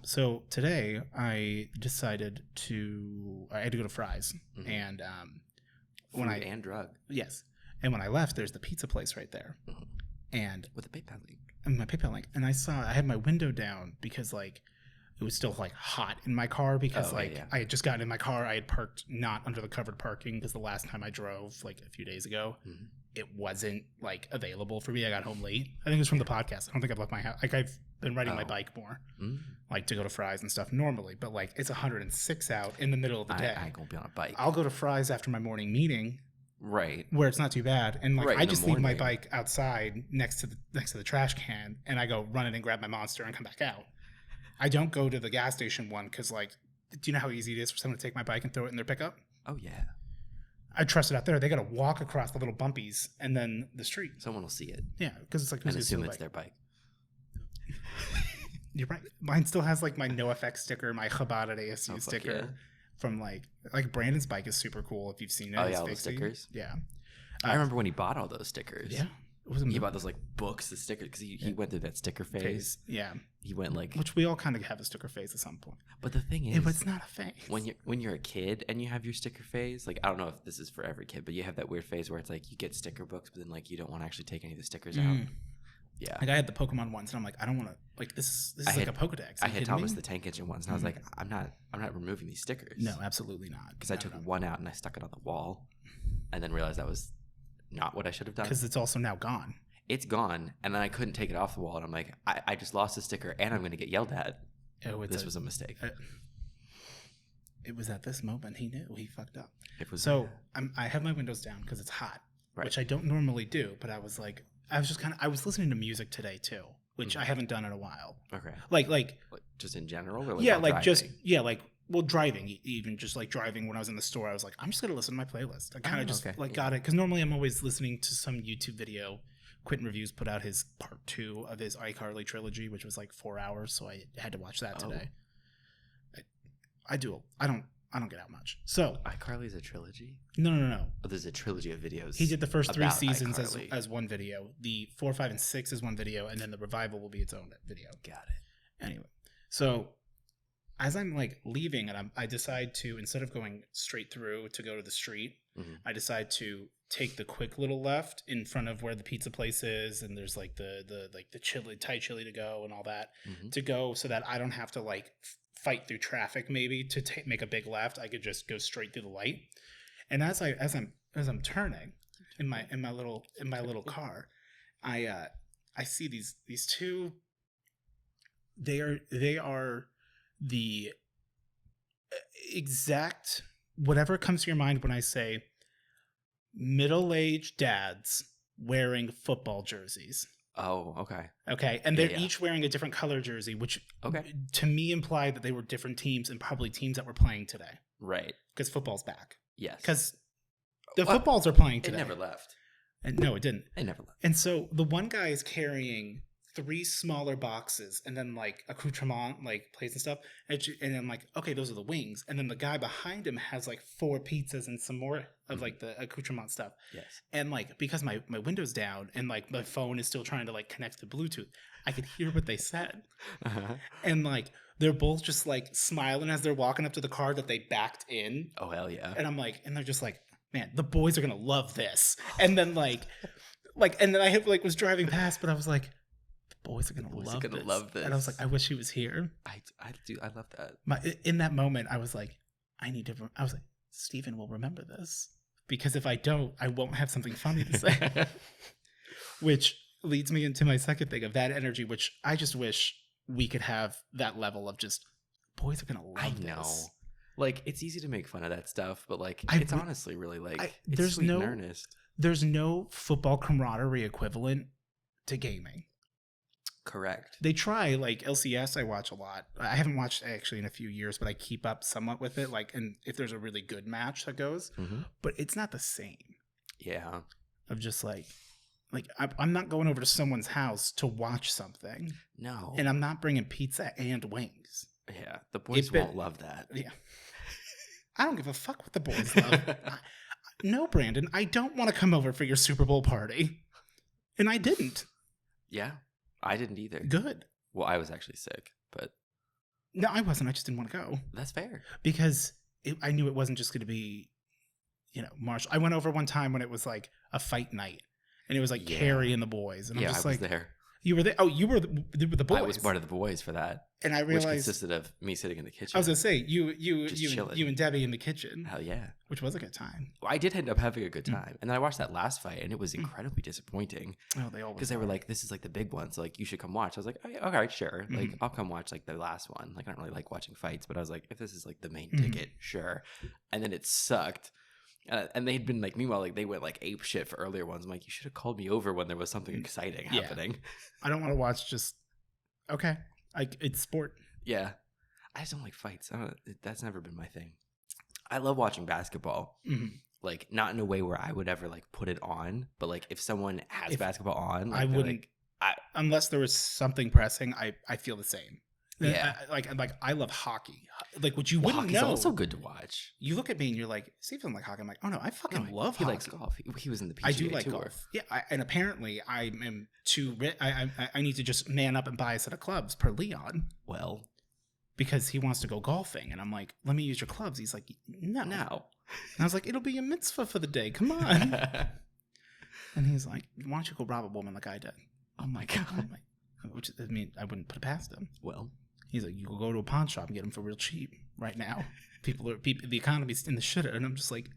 So today I decided I had to go to Fry's, and Food and drug. Yes, and when I left, there's the pizza place right there, and with a PayPal link. And my PayPal link, and I had my window down because like it was still like hot in my car because I had just gotten in my car. I had parked not under the covered parking because the last time I drove like a few days ago, it wasn't like available for me. I got home late. I think it was from the podcast. I don't think I've left my house. Like I've been riding my bike more, like to go to Fry's and stuff normally. But like it's 106 out in the middle of the day. I ain't gonna be on a bike. I'll go to Fry's after my morning meeting. Right. Where it's not too bad. And like I just leave my morning. bike outside next to the trash can and I go run in and grab my Monster and come back out. I don't go to the gas station one because like, do you know how easy it is for someone to take my bike and throw it in their pickup? Oh yeah. I trust it out there. They got to walk across the little bumpies and then the street. Someone will see it. Yeah, because it's like and assume it's their bike. You're right. Mine still has like my NoFX sticker, my RedactedASMR sticker. Yeah. From like Brandon's bike is super cool if you've seen it. Oh yeah, all the stickers. Yeah, I remember when he bought all those stickers. Yeah, he bought those like books of stickers because he went through that sticker phase. Yeah, he went like which we all kind of have a sticker phase at some point. But the thing is, it's not a phase. When you're a kid and you have your sticker phase, like I don't know if this is for every kid, but you have that weird phase where it's like you get sticker books, but then like you don't want to actually take any of the stickers out. Yeah, like I had the Pokemon ones, and I'm like, I don't want to. Like this is like a Pokedex. I had Thomas the Tank Engine ones, and I was like, I'm not removing these stickers. No, absolutely not. Because I took one out and I stuck it on the wall, and then realized that was not what I should have done. Because it's also now gone. It's gone, and then I couldn't take it off the wall, and I'm like, I just lost the sticker, and I'm going to get yelled at. This was a mistake. It was at this moment he knew he fucked up. It was so I have my windows down because it's hot, which I don't normally do, but I was like. I was listening to music today too, which I haven't done in a while. Okay. Like just in general, or driving, even just like driving when I was in the store, I was like, I'm just gonna listen to my playlist. I kind of got it because normally I'm always listening to some YouTube video. Quentin Reviews put out his part 2 of his iCarly trilogy, which was like 4 hours, so I had to watch that today. I don't get out much. So iCarly's a trilogy? No. Oh, there's a trilogy of videos. He did the first 3 seasons as one video. The 4, 5, and 6 is one video, and then the revival will be its own video. Got it. Anyway, so as I'm like leaving, and I decide to, instead of going straight through to go to the street, I decide to take the quick little left in front of where the pizza place is, and there's like the Thai chili to go and all that to go, so that I don't have to like fight through traffic maybe to make a big left. I could just go straight through the light. And as I'm turning in my little car, I see these two. They are the exact whatever comes to your mind when I say middle-aged dads wearing football jerseys. Oh, okay. Okay, and they're each wearing a different color jersey, which to me implied that they were different teams and probably teams that were playing today. Right. Because football's back. Yes. Because the footballs are playing today. It never left. And no, it didn't. It never left. And so the one guy is carrying 3 smaller boxes and then like accoutrement, like plates and stuff. And I'm like, okay, those are the wings. And then the guy behind him has like 4 pizzas and some more of like the accoutrement stuff. Yes. And like, because my window's down and like my phone is still trying to like connect to Bluetooth, I could hear what they said. And like, they're both just like smiling as they're walking up to the car that they backed in. Oh, hell yeah. And I'm like, and they're just like, man, the boys are going to love this. And then and then I was driving past, but I was like, boys are gonna love this. And I was like, I wish he was here. I love that. In that moment, I was like, I was like, Steven will remember this, because if I don't, I won't have something funny to say. Which leads me into my second thing of that energy, which I just wish we could have that level of just boys are gonna love this. I know. Like, it's easy to make fun of that stuff, but like, it's honestly really like it's sweet and earnest. There's no football camaraderie equivalent to gaming. Correct. They try, like LCS I watch a lot. I haven't watched actually in a few years, but I keep up somewhat with it. Like, and if there's a really good match that goes, but it's not the same. Yeah. Of just like I'm not going over to someone's house to watch something. No. And I'm not bringing pizza and wings. Yeah. The boys won't love that. Yeah. I don't give a fuck what the boys love. No, Brandon, I don't want to come over for your Super Bowl party. And I didn't. Yeah. I didn't either. Good. Well, I was actually sick, but No, I wasn't. I just didn't want to go. That's fair. Because I knew it wasn't just going to be, Marshall. I went over one time when it was like a fight night. And it was like Carrie and the boys. And I'm just I like, was there. You were there? Oh, you were the boys. I was part of the boys for that. And I realized, which consisted of me sitting in the kitchen. I was gonna say you and Debbie in the kitchen. Hell yeah, which was a good time. Well, I did end up having a good time, and then I watched that last fight, and it was incredibly disappointing. Oh, they always because they were like, "This is like the big one, so like you should come watch." I was like, "Oh, yeah, okay, sure, like I'll come watch like the last one." Like I don't really like watching fights, but I was like, if this is like the main ticket, sure. And then it sucked. And they'd been like, meanwhile, like they went like ape shit for earlier ones. I'm like, you should have called me over when there was something exciting happening. I don't want to watch just it's sport. Yeah, I just don't like fights. That's never been my thing. I love watching basketball, like not in a way where I would ever like put it on, but like if someone has basketball on, like, I wouldn't. Like, unless there was something pressing, I feel the same. Yeah, I love hockey. Like what you wouldn't know. Hockey's also good to watch. You look at me and you're like, Steve doesn't like hockey. I'm like, oh no, I fucking love hockey. He likes golf. He was in the PGA I do like Tour. golf. Yeah, and apparently I am too. I need to just man up and buy a set of clubs per Leon. Well, because he wants to go golfing, and I'm like, let me use your clubs. He's like, no. And I was like, it'll be a mitzvah for the day. Come on. And he's like, why don't you go rob a woman like I did? Oh my god. Which I mean, I wouldn't put it past him. Well. He's like, you can go to a pawn shop and get them for real cheap right now. The economy's in the shitter. And I'm just like,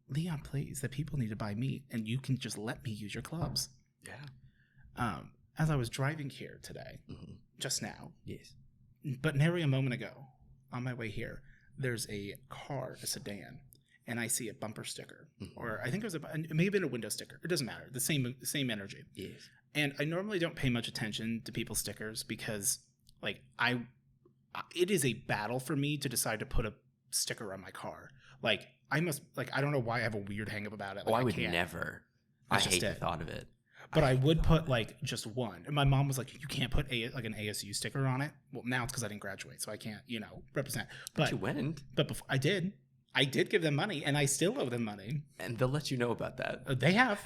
Leon, please, the people need to buy meat and you can just let me use your clubs. Yeah. As I was driving here today, just now. Yes. But nary a moment ago, on my way here, there's a car, a sedan, and I see a bumper sticker. Or I think it may have been a window sticker. It doesn't matter. The same energy. Yes. And I normally don't pay much attention to people's stickers because it is a battle for me to decide to put a sticker on my car. Like I don't know why I have a weird hang up about it. Like, I would never. I hate the thought of it. But I would put like just one. And my mom was like, you can't put an ASU sticker on it. Well, now it's because I didn't graduate, so I can't, represent. But you wouldn't. But before I did give them money, and I still owe them money. And they'll let you know about that. They have.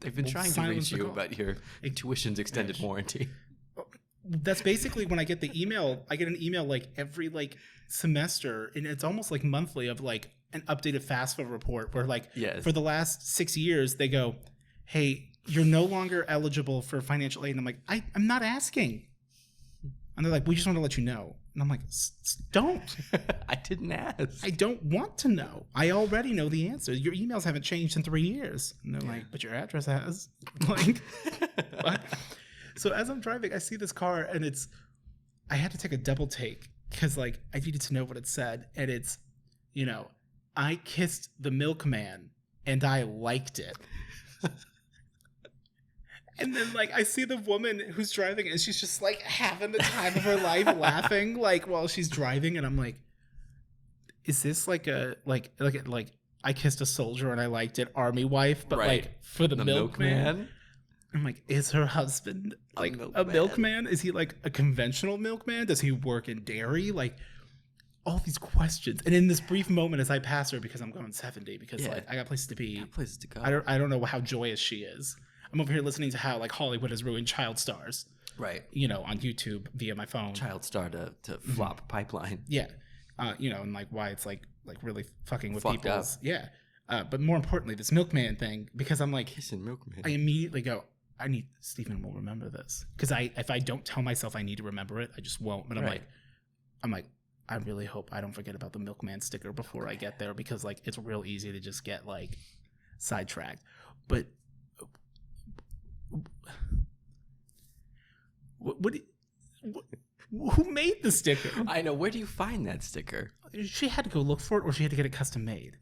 They've been trying to reach you about your tuition's extended warranty. That's basically when I get the email. I get an email like every semester, and it's almost like monthly of like an updated FAFSA report where for the last 6 years they go, hey, you're no longer eligible for financial aid. And I'm like, I'm not asking. And they're like, we just want to let you know. And I'm like, don't. I didn't ask. I don't want to know. I already know the answer. Your emails haven't changed in 3 years. And they're like, but your address has. Like, what? So as I'm driving, I see this car, and I had to take a double take because I needed to know what it said. And it's, I kissed the milkman and I liked it. And then I see the woman who's driving, and she's just having the time of her life laughing while she's driving. And I'm like, is this like I kissed a soldier and I liked it, army wife, but for the milkman? I'm like, is her husband a milkman? Is he a conventional milkman? Does he work in dairy? All these questions. And in this brief moment as I pass her, because I'm going 70, because I got places to be. Got places to go. I don't know how joyous she is. I'm over here listening to how Hollywood has ruined child stars. Right. On YouTube via my phone. Child star to flop pipeline. Yeah. And why it's really fucking with fucked people's. Up. Yeah. But more importantly, this milkman thing, because I'm kissing milkman. I immediately go, Stephen will remember this. Because if I don't tell myself I need to remember it, I just won't. But I'm like, I really hope I don't forget about the milkman sticker before I get there, because it's real easy to just get sidetracked. But who made the sticker? I know. Where do you find that sticker? She had to go look for it, or she had to get it custom made.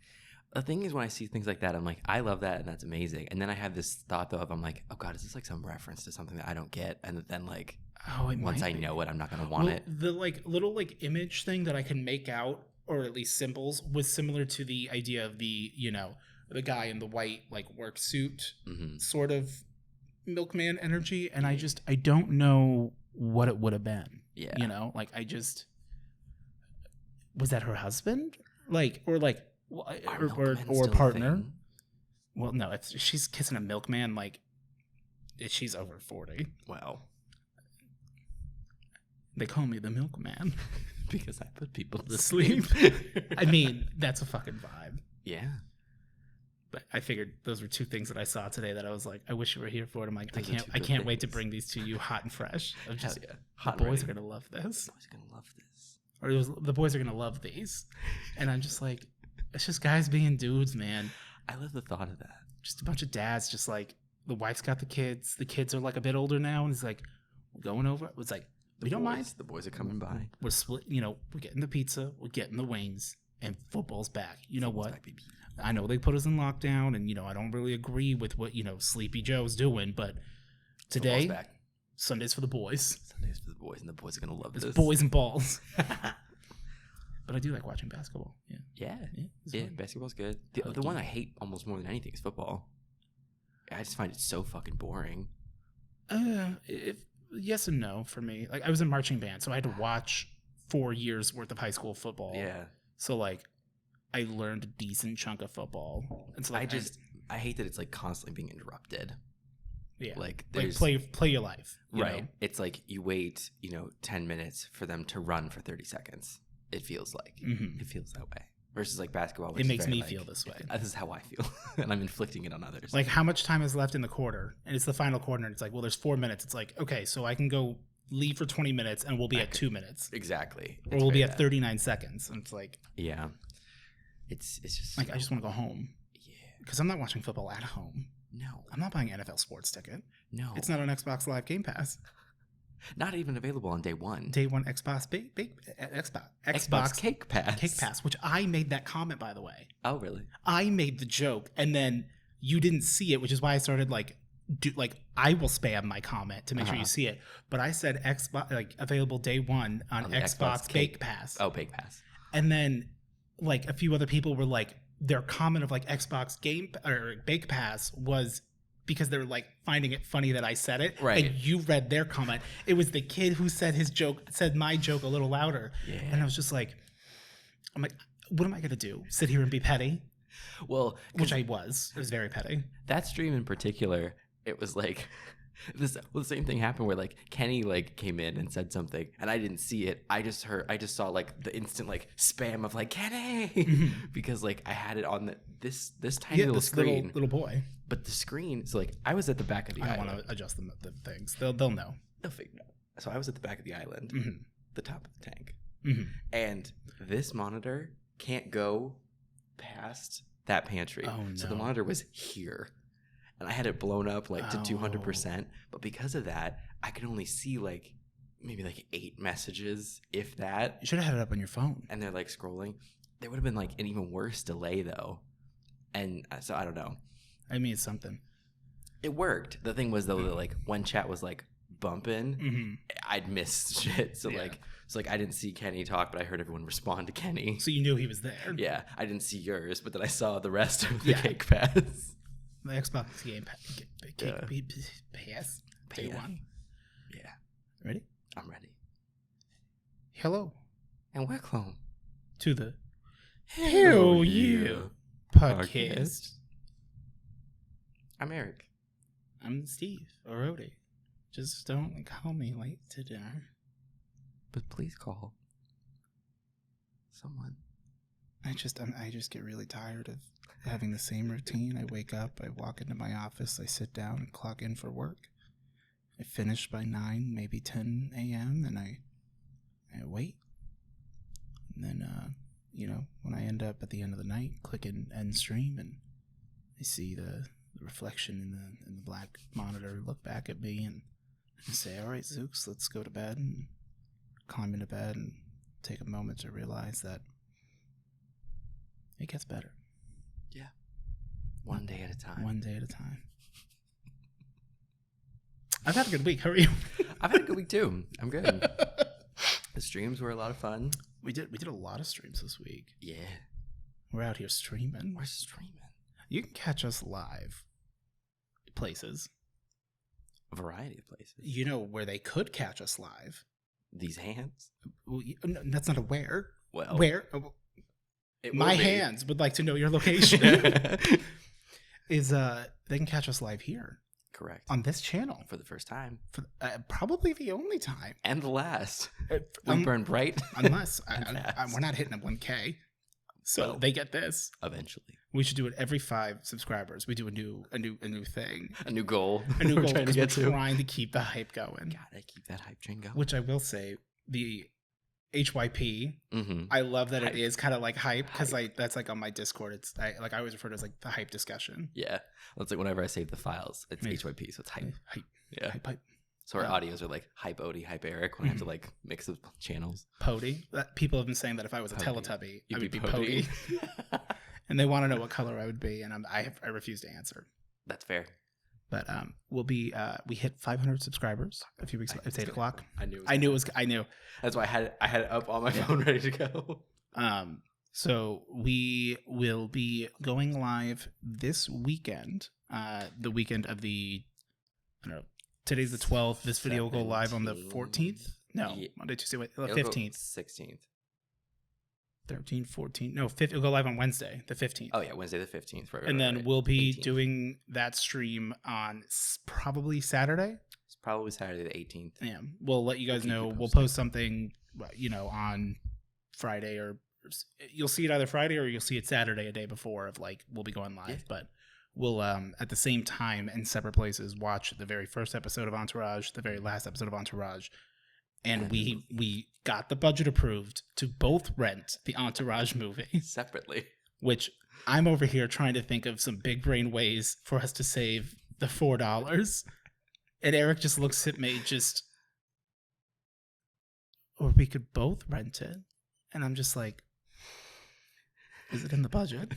The thing is, when I see things like that, I'm like, I love that, and that's amazing. And then I have this thought, though, I'm like, oh god, is this some reference to something that I don't get? And then once I know it, I'm not gonna want it. The little image thing that I can make out, or at least symbols, was similar to the idea of the the guy in the white work suit, sort of milkman energy. And I don't know what it would have been. Yeah, was that her husband? Or partner? Well, no, she's kissing a milkman. She's over 40. Wow. They call me the Milkman. Because I put people to Sleep. I mean, that's a fucking vibe. Yeah. But I figured those were two things that I saw today that I was like, I wish you were here for it. I'm like, Those I can't wait to bring these to you hot and fresh. I'm just, Hell yeah. Hot the boys are gonna love this. The boys are gonna love this. Or the boys are gonna love these. And I'm just like, it's just guys being dudes, man. I love the thought of that. Just a bunch of dads, just like the wife's got the kids. The kids are like a bit older now, and it's like, we're going over. It's like, we don't mind. The boys are coming by. We're split. We're getting the pizza. We're getting the wings, and football's back. You know what? Back, baby. I know they put us in lockdown, and I don't really agree with what Sleepy Joe's doing, but today, Sundays for the boys. Sundays for the boys, and the boys are gonna love this. Boys and balls. But I do like watching basketball. Yeah. Basketball's good. The one I hate almost more than anything is football. I just find it so fucking boring. Yes and no for me. Like, I was in marching band, so I had to watch 4 years worth of high school football. Yeah. So like, I learned a decent chunk of football, and so like, I hate that it's like constantly being interrupted. Yeah. Like play your life. Right. It's like you wait, 10 minutes for them to run for 30 seconds. It feels like it feels that way. Versus like basketball. It makes me feel this way. This is how I feel, and I'm inflicting it on others. Like, how much time is left in the quarter? And it's the final quarter, and it's like, well, there's 4 minutes. It's like, okay, so I can go leave for 20 minutes, and we'll be at 2 minutes. Exactly. Or we'll be at 39 seconds, and it's like, yeah, it's just like, I just want to go home. Yeah, because I'm not watching football at home. No, I'm not buying an NFL sports ticket. No, it's not on Xbox Live Game Pass. Not even available on day one. Day one Xbox Cake Pass. Which I made that comment, by the way. Oh, really? I made the joke, and then you didn't see it, which is why I started I will spam my comment to make sure you see it. But I said Xbox available day one on Xbox Cake Pass. Oh, Cake Pass. And then like a few other people were like, their comment of like Xbox Game or Bake Pass was because they were like finding it funny that I said it. Right. And you read their comment. It was the kid who said my joke a little louder. Yeah. And I was just like, I'm like, what am I going to do? Sit here and be petty? Well, which I was. It was very petty. That stream in particular, it was like the same thing happened where like Kenny like came in and said something and I didn't see it. I just saw like the instant like spam of like Kenny because like I had it on this tiny little screen. Little boy. But the screen, so like I was at the back of the island. I want to adjust the things. They'll know. They'll figure it out. So I was at the back of the island, the top of the tank. And this monitor can't go past that pantry. Oh, no. So the monitor was here. And I had it blown up like to 200%. But because of that, I could only see like maybe like 8 messages, if that. You should have had it up on your phone. And they're like scrolling. There would have been like an even worse delay though. And so I don't know. I mean, it's something. It worked. The thing was though, that like when chat was like bumping, I'd miss shit. So like I didn't see Kenny talk, but I heard everyone respond to Kenny. So you knew he was there. Yeah, I didn't see yours, but then I saw the rest of the Cake Pass. The Xbox Game Pass. Day one. Yeah. Ready? I'm ready. Hello. And welcome to the Hewll podcast. I'm Eric. I'm Steve or Odie. Just don't call me late to dinner. But please call someone. I just get really tired of having the same routine. I wake up, I walk into my office, I sit down and clock in for work. I finish by 9, maybe 10 a.m. and I wait. And then, when I end up at the end of the night, click end stream and I see the reflection in the black monitor look back at me and say, all right, Zooks, let's go to bed, and climb into bed and take a moment to realize that it gets better. Yeah. One day at a time. One day at a time. I've had a good week. How are you? I've had a good week too. I'm good. The streams were a lot of fun. We did a lot of streams this week. Yeah. We're out here streaming. We're streaming. You can catch us live places. A variety of places. You know where they could catch us live? These hands? Well, no, that's not a where. Well. Where? My hands would like to know your location. They can catch us live here. Correct. On this channel. For the first time. For probably the only time. And the last. We burn bright. Unless we're not hitting a 1K. So they get this. Eventually. We should do it every 5 subscribers. We do a new thing. A new goal. A new goal because we're trying to keep the hype going. Gotta keep that hype train going. Which I will say, the HYP, I love that hype. It is kind of like hype because that's like on my Discord. It's I always refer to it as like the hype discussion. Yeah. That's like whenever I save the files, it's HYP, so it's hype. Hype. Yeah. Hype. So our audios are like hype Odie, hype Eric when I have to like mix the channels. Pody. People have been saying that if I was a Teletubby, I would be Pody. Pody. And they want to know what color I would be, and I refuse to answer. That's fair. But we hit 500 subscribers a few weeks ago. It's 8 o'clock. I knew. That's why I had it up on my phone ready to go. So we will be going live this weekend. The weekend of the, I don't know. Today's the 12th. This video will go live on the 14th. No, Monday, Tuesday, the 15th. 16th. 13, 14. No, 5th. It'll go live on Wednesday, the 15th. Oh, yeah, Wednesday the 15th. Right, and then we'll be 18th. doing that stream on probably Saturday. It's probably Saturday the 18th. Yeah. We'll let you guys know. We'll post something, on Friday, or you'll see it either Friday or you'll see it Saturday, a day before of we'll be going live. Yeah. But we'll, at the same time in separate places, watch the very first episode of Entourage, the very last episode of Entourage. And we got the budget approved to both rent the Entourage movie separately, which I'm over here trying to think of some big brain ways for us to save the $4. And Eric just looks at me or we could both rent it. And I'm just like, is it in the budget?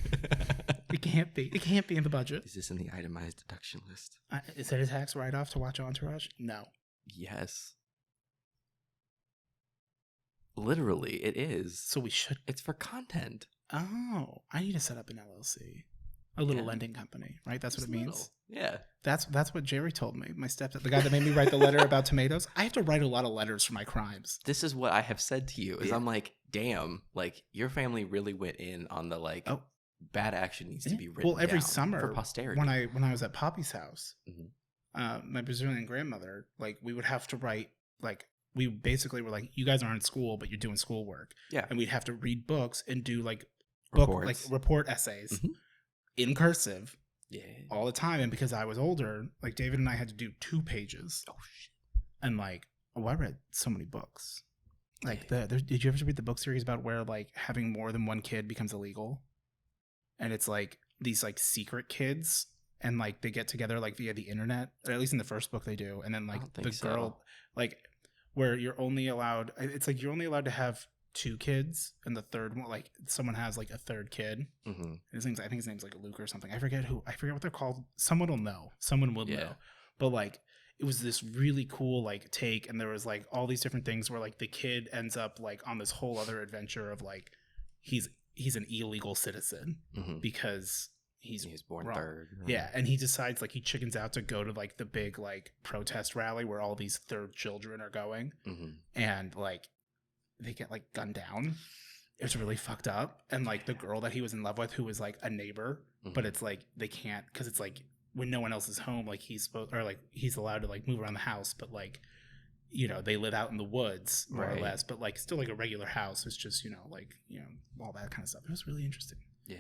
It can't be. It can't be in the budget. Is this in the itemized deduction list? Is that a tax write-off to watch Entourage? No. Yes. Literally, it is. So we should. It's for content. Oh, I need to set up an LLC, a little lending company, right? That's what it means. Yeah, that's what Jerry told me. My stepdad, the guy that made me write the letter about tomatoes. I have to write a lot of letters for my crimes. This is what I have said to you. Is I'm like, damn, your family really went in on the bad action needs to be written. Well, every down summer for posterity. When I was at Poppy's house, my Brazilian grandmother, we would have to write we basically were you guys aren't in school, but you're doing schoolwork. Yeah. And we'd have to read books and do report essays in cursive all the time. And because I was older, David and I had to do 2 pages. Oh, shit. And I read so many books. Did you ever read the book series about where having more than one kid becomes illegal? And it's these secret kids and they get together via the internet, or at least in the first book they do. And then the girl, where you're only allowed, it's you're only allowed to have 2 kids, and the third one, someone has a third kid. Mm-hmm. I think his name's Luke or something. I forget what they're called. Someone will know. Someone will know. But it was this really cool take, and there was all these different things where the kid ends up on this whole other adventure of he's an illegal citizen because he's born wrong. Third. Right? Yeah, and he decides he chickens out to go to the big protest rally where all these third children are going, and they get gunned down. It's really fucked up, and the girl that he was in love with, who was a neighbor, but it's they can't, because it's when no one else is home, he's supposed, or he's allowed to move around the house, but they live out in the woods more or less, but still a regular house. It's just all that kind of stuff. It was really interesting. Yeah.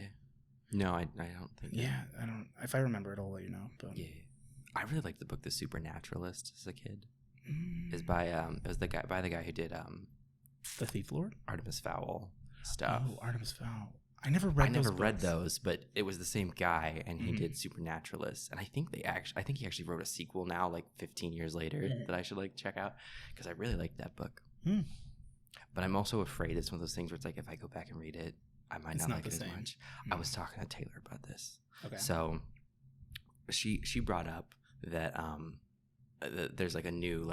No, I don't think. Yeah, I don't. If I remember it, I'll let you know. But yeah, I really liked the book The Supernaturalist as a kid. It's by it was the guy who did The Thief Lord, Artemis Fowl stuff. Oh, Artemis Fowl. I never read those, but it was the same guy, and he did Supernaturalist. And I think he actually wrote a sequel now, 15 years later, that I should check out, because I really liked that book. But I'm also afraid it's one of those things where it's if I go back and read it, I might not like it as much. I was talking to Taylor about this. Okay. So she brought up that there's a new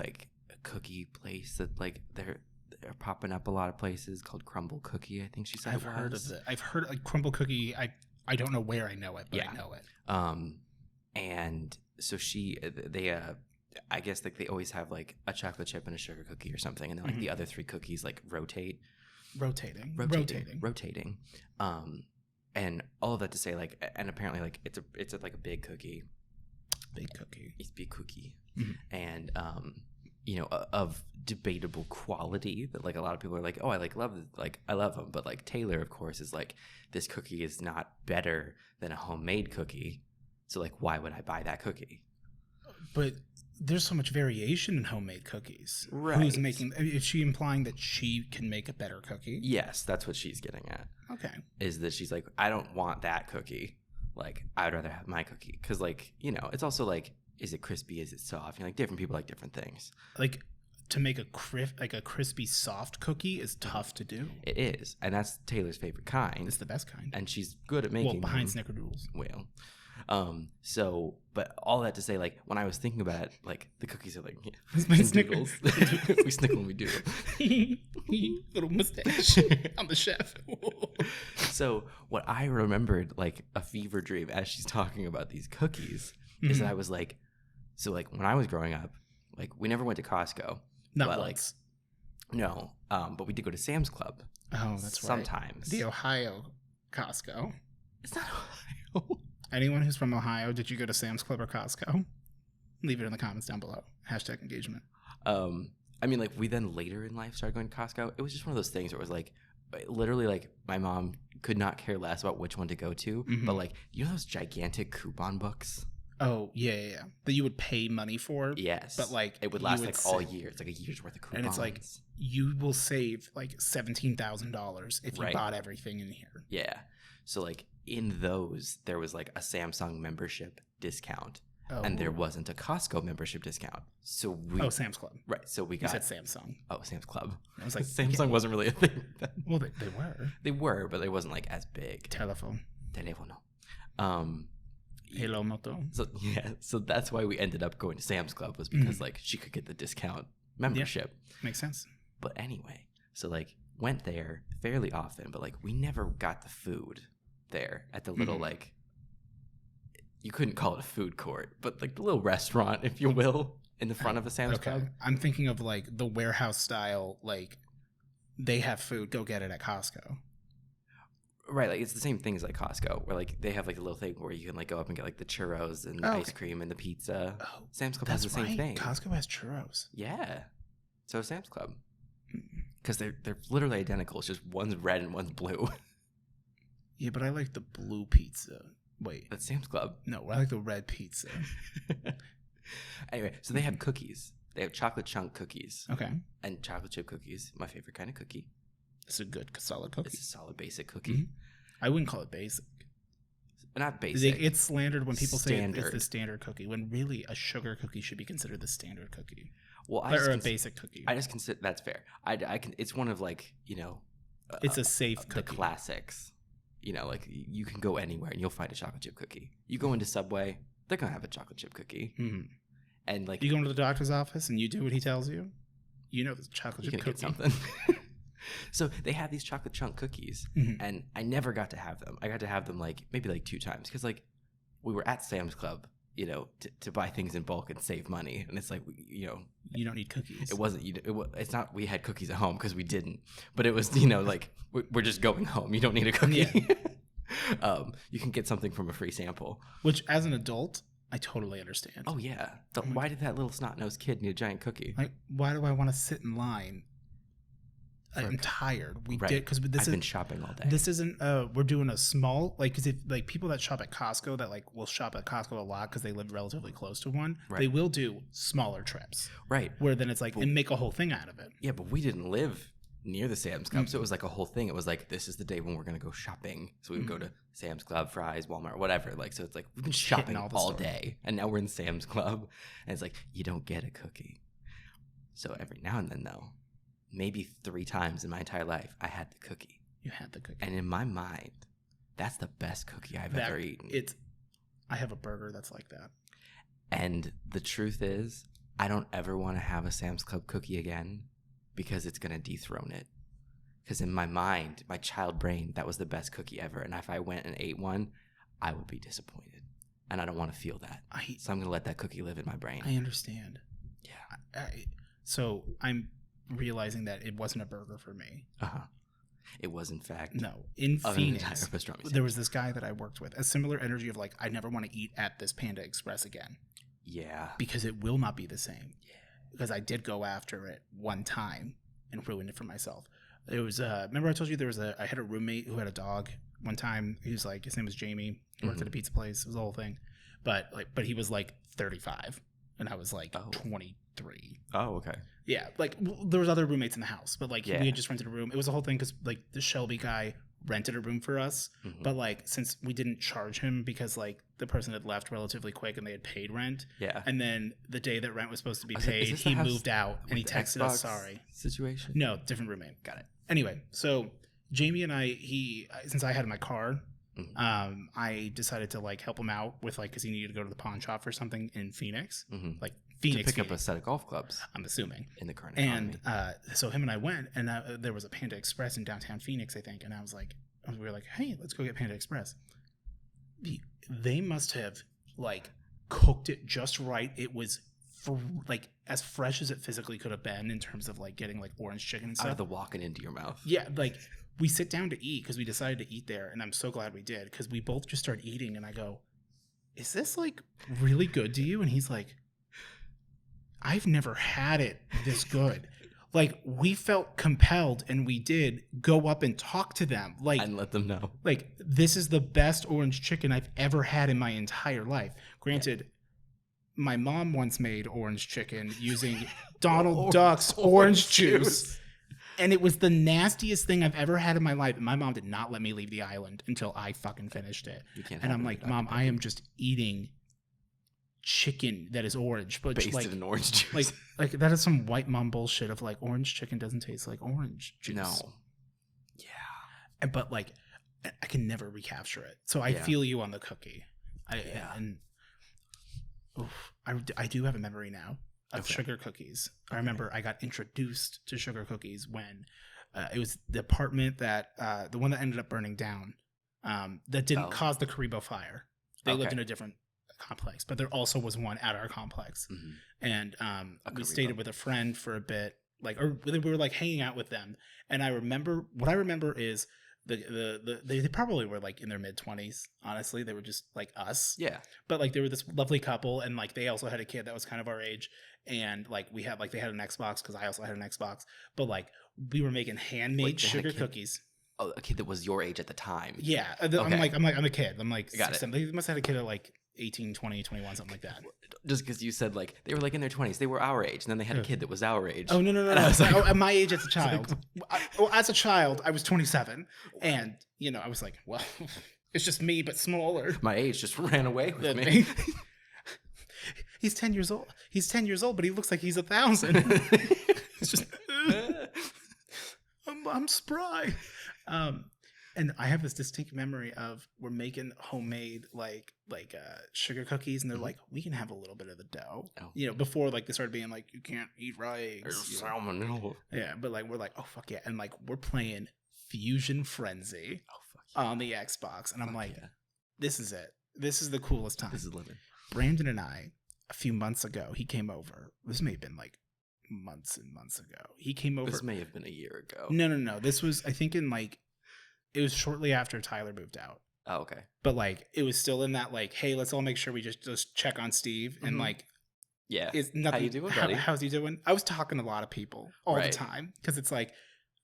cookie place that they're popping up a lot of places called Crumble Cookie. I think she said. I've heard of it. I've heard Crumble Cookie. I don't know where I know it, but I know it. And so they I guess they always have a chocolate chip and a sugar cookie or something, and then the other 3 cookies rotating. And all of that to say and apparently it's a big cookie, big cookie. It's big cookie. Mhm. And of debatable quality that like a lot of people are like, oh, I love them, but like Taylor, of course, is like, this cookie is not better than a homemade cookie, so like why would I buy that cookie? But there's so much variation in homemade cookies. Right. Who's making? Is she implying that she can make a better cookie? Yes, that's what she's getting at. Okay. Is that she's like, I don't want that cookie. Like, I'd rather have my cookie. Because, like, it's also like, is it crispy? Is it soft? Like, different people like different things. Like, to make a crispy, soft cookie is tough to do. It is. And that's Taylor's favorite kind. It's the best kind. And she's good at making Well, behind Snickerdoodles. Well. But all that to say, like, when I was thinking about it, like, the cookies are like, Snickers. We snickle when we do them. Little mustache. I'm the chef. So what I remembered, like, a fever dream as she's talking about these cookies is that I was like, so, like, when I was growing up, like, we never went to Costco. Not once. Like, no, but we did go to Sam's Club. Oh, that's sometimes. The Ohio Costco. It's not Ohio. Anyone who's from Ohio, did you go to Sam's Club or Costco? Leave it in the comments down below. # engagement. I mean, like, we then later in life started going to Costco. It was just one of those things where it was like, literally, like, my mom could not care less about which one to go to. Mm-hmm. But, like, you know those gigantic coupon books? Oh, yeah. That you would pay money for? Yes. But, like, it would last, like, all year. It's like a year's worth of coupons. And it's like, you will save, like, $17,000 if you bought everything in here. Yeah. So, like, in those, there was, like, a Samsung membership discount. Oh. And there wasn't a Costco membership discount. So Sam's Club. Right. So we got... You said Samsung. Oh, Sam's Club. I was like... Samsung wasn't really a thing then. Well, they were. They were, but they wasn't, like, as big. Telefono. Hello, Moto. So, yeah. So that's why we ended up going to Sam's Club, was because, like, she could get the discount membership. Yeah, makes sense. But anyway, so, like, went there fairly often, but, like, we never got the food there at the little, like... You couldn't call it a food court, but like the little restaurant, if you will, in the front of a Sam's Club. I'm thinking of like the warehouse style, like they have food, go get it at Costco. Right, like it's the same thing as like Costco, where like they have like a little thing where you can like go up and get like the churros and the ice cream and the pizza. Oh, Sam's Club has the same thing. Costco has churros. Yeah, so Sam's Club, because they're literally identical. It's just one's red and one's blue. Yeah, but I like the blue pizza. Wait. That's Sam's Club. No, I like the red pizza. Anyway, so they have cookies. They have chocolate chunk cookies. Okay. And chocolate chip cookies, my favorite kind of cookie. It's a good solid cookie. It's a solid basic cookie. Mm-hmm. I wouldn't call it basic. Not basic. It's slandered when people say it's the standard cookie, when really a sugar cookie should be considered the standard cookie. Well, or a basic cookie. I just consider that's fair. I can. It's one of like it's a safe cookie. The classics. Like you can go anywhere and you'll find a chocolate chip cookie. You go into Subway, they're gonna have a chocolate chip cookie. Mm-hmm. And like you go into the doctor's office and you do what he tells you. You know the chocolate chip cookie. Get something. So they have these chocolate chunk cookies, and I never got to have them. I got to have them like maybe like 2 times because like we were at Sam's Club, to buy things in bulk and save money, and it's like you don't need cookies. It wasn't. It's not. We had cookies at home because we didn't. But it was like we're just going home. You don't need a cookie. Yeah. You can get something from a free sample. Which, as an adult, I totally understand. Oh yeah. Why did that little snot-nosed kid need a giant cookie? Like, why do I want to sit in line? I'm tired. I've been shopping all day. This isn't. We're doing a small because if like people that shop at Costco that like will shop at Costco a lot because they live relatively close to one, they will do smaller trips. Right. Where then it's like and make a whole thing out of it. Yeah, but we didn't live near the Sam's Club, so it was like a whole thing. It was like this is the day when we're gonna go shopping. So we would go to Sam's Club, Fry's, Walmart, whatever. Like so, it's like we've been shopping all day, and now we're in Sam's Club, and it's like you don't get a cookie. So every now and then, though. Maybe 3 times in my entire life, I had the cookie. You had the cookie. And in my mind, that's the best cookie I've ever eaten. I have a burger that's like that. And the truth is, I don't ever want to have a Sam's Club cookie again because it's going to dethrone it. Because in my mind, my child brain, that was the best cookie ever. And if I went and ate one, I would be disappointed. And I don't want to feel that. So I'm going to let that cookie live in my brain. I understand. Yeah. So I'm realizing that it wasn't a burger for me. It was, in fact, No, in Phoenix, pastrami there was this guy that I worked with. A similar energy of like, I never want to eat at this Panda Express again. Yeah. Because it will not be the same. Yeah. Because I did go after it one time and ruined it for myself. It was, remember I told you I had a roommate who had a dog one time. He was like, his name was Jamie. He worked at a pizza place. It was the whole thing. But he was like 35 and I was like 23. Oh, okay. Yeah. Like there was other roommates in the house, but like we had just rented a room. It was a whole thing because like the Shelby guy rented a room for us. But like since we didn't charge him because like the person had left relatively quick and they had paid rent. Yeah. And then the day that rent was supposed to be paid, he moved out and he texted us, sorry. Situation? No, different roommate. Got it. Anyway, so Jamie and since I had my car, I decided to like help him out with like, cause he needed to go to the pawn shop for something in Phoenix, like Phoenix. To pick up a set of golf clubs. I'm assuming. In the current economy. And so him and I went and there was a Panda Express in downtown Phoenix, I think. And I was like, we were like, hey, let's go get Panda Express. They must have like cooked it just right. It was like as fresh as it physically could have been in terms of like getting like orange chicken and stuff. Out of the walking into your mouth. Yeah, like we sit down to eat because we decided to eat there, and I'm so glad we did because we both just started eating, and I go, "Is this like really good to you?" And he's like, "I've never had it this good." Like we felt compelled, and we did go up and talk to them, like and let them know, like this is the best orange chicken I've ever had in my entire life. Granted. My mom once made orange chicken using Donald Duck's orange juice. And it was the nastiest thing I've ever had in my life. And my mom did not let me leave the island until I fucking finished it. And I'm like, Mom, I am just eating chicken that is orange. But basted like, in orange juice. Like that is some white mom bullshit of like orange chicken doesn't taste like orange juice. No. Yeah. But like, I can never recapture it. So I feel you on the cookie. I do have a memory now of sugar cookies. I remember I got introduced to sugar cookies when it was the apartment that the one that ended up burning down that didn't cause the Karibo fire. They lived in a different complex, but there also was one at our complex. And we stayed with a friend for a bit, or we were like hanging out with them. And I remember is they probably were like in their mid-20s. Honestly, they were just like us. Yeah. But like they were this lovely couple, and like they also had a kid that was kind of our age, and like we had like they had an Xbox because I also had an Xbox. But like we were making handmade sugar cookies. Oh, a kid that was your age at the time. Yeah. I'm a kid. I'm like 6, 7. They must have had a kid at like 18, 20, 21, something like that. Just because you said like they were like in their 20s, they were our age, and then they had a kid that was our age. Oh no! I was like, at my age as a child. As a child, I was 27, and I was like, well, it's just me but smaller. My age just ran away with me. He's 10 years old. He's 10 years old, but he looks like he's 1,000. It's just I'm spry. And I have this distinct memory of we're making homemade like sugar cookies, and they're like, we can have a little bit of the dough. Before like they started being like, you can't eat rice. There's salmonella. Yeah, but like we're like, oh fuck yeah, and like we're playing Fusion Frenzy on the Xbox, and I'm like, this is it. This is the coolest time. This is living. Brandon and I, a few months ago, he came over. This may have been like months and months ago. He came over. This may have been a year ago. No. This was, I think, it was shortly after Tyler moved out. Oh, okay. But like it was still in that like, hey, let's all make sure we just check on Steve and like, is nothing. How you doing, buddy? How's he doing? I was talking to a lot of people all the time because it's like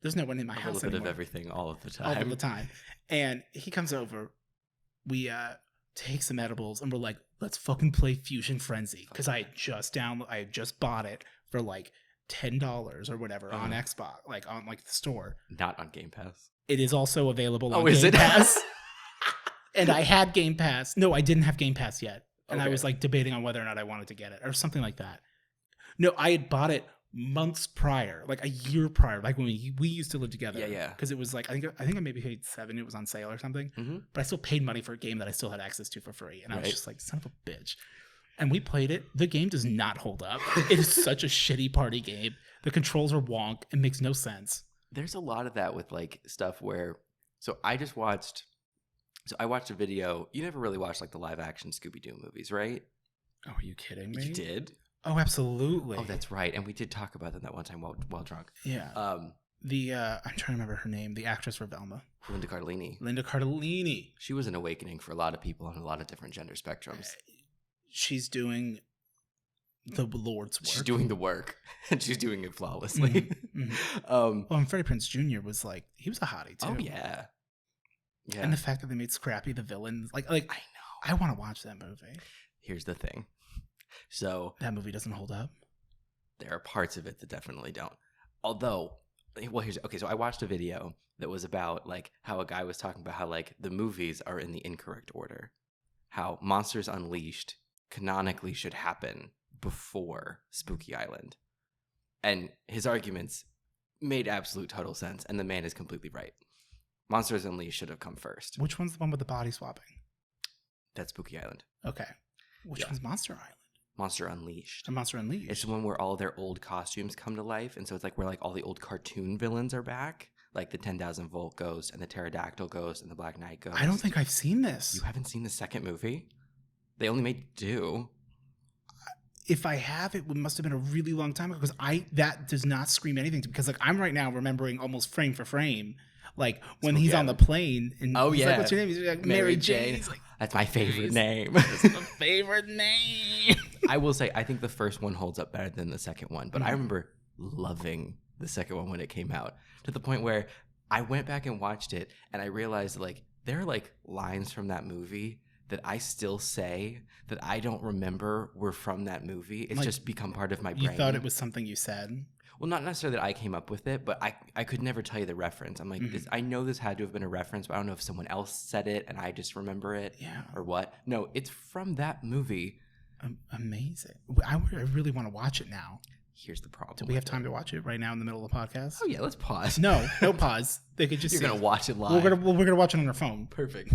there's no one in my house anymore. A little bit of everything all of the time. All the time. And he comes over. We take some edibles and we're like, let's fucking play Fusion Frenzy because I had just bought it for like $10 or whatever on Xbox, like on like the store. Not on Game Pass. It is also available on Game Pass. And I had Game Pass. No, I didn't have Game Pass yet. And I was like debating on whether or not I wanted to get it or something like that. No, I had bought it months prior, like a year prior, like when we used to live together. Yeah. Because it was like, I think I maybe paid $7. It was on sale or something. But I still paid money for a game that I still had access to for free. And I was just like, son of a bitch. And we played it. The game does not hold up. It is such a shitty party game. The controls are wonk. It makes no sense. There's a lot of that with like stuff where, I watched a video. You never really watched like the live action Scooby-Doo movies, right? Oh, are you kidding me? You did? Oh, absolutely. Oh, that's right. And we did talk about them that one time while drunk. Yeah. I'm trying to remember her name. The actress for Velma. Linda Cardellini. Linda Cardellini. She was an awakening for a lot of people on a lot of different gender spectrums. She's doing the Lord's work. She's doing the work, and she's doing it flawlessly. And Freddie Prinze Jr. was like, he was a hottie too. Oh yeah. Yeah. And the fact that they made Scrappy the villain, like I know. I want to watch that movie. Here's the thing. So that movie doesn't hold up. There are parts of it that definitely don't. Although, well, so I watched a video that was about like how a guy was talking about how like the movies are in the incorrect order. How Monsters Unleashed canonically should happen before Spooky Island. And his arguments made absolute total sense, and the man is completely right. Monsters Unleashed should have come first. Which one's the one with the body swapping? That's Spooky Island. Okay. Which one's Monster Island? Monster Unleashed. Monster Unleashed. It's the one where all their old costumes come to life, and so it's like where like all the old cartoon villains are back, like the 10,000 Volt Ghost and the Pterodactyl Ghost and the Black Knight Ghost. I don't think I've seen this. You haven't seen the second movie? They only made 2. If I have, it must have been a really long time ago, because that does not scream anything to me. Because like I'm right now remembering almost frame for frame, like when he's on the plane and he's like, "What's your name?" He's like, "Mary Jane." He's like, that's my favorite name. That's my favorite name. I will say, I think the first one holds up better than the second one, but I remember loving the second one when it came out, to the point where I went back and watched it, and I realized like there are like lines from that movie that I still say that I don't remember were from that movie. It's like, just become part of my brain. You thought it was something you said? Well, not necessarily that I came up with it, but I could never tell you the reference. I'm like, I know this had to have been a reference, but I don't know if someone else said it and I just remember it or what. No, it's from that movie. Amazing. I really want to watch it now. Here's the problem. Do we have time to watch it right now in the middle of the podcast? Oh, yeah, let's pause. No pause. They could just You're going to watch it live. We're going to watch it on our phone. Perfect.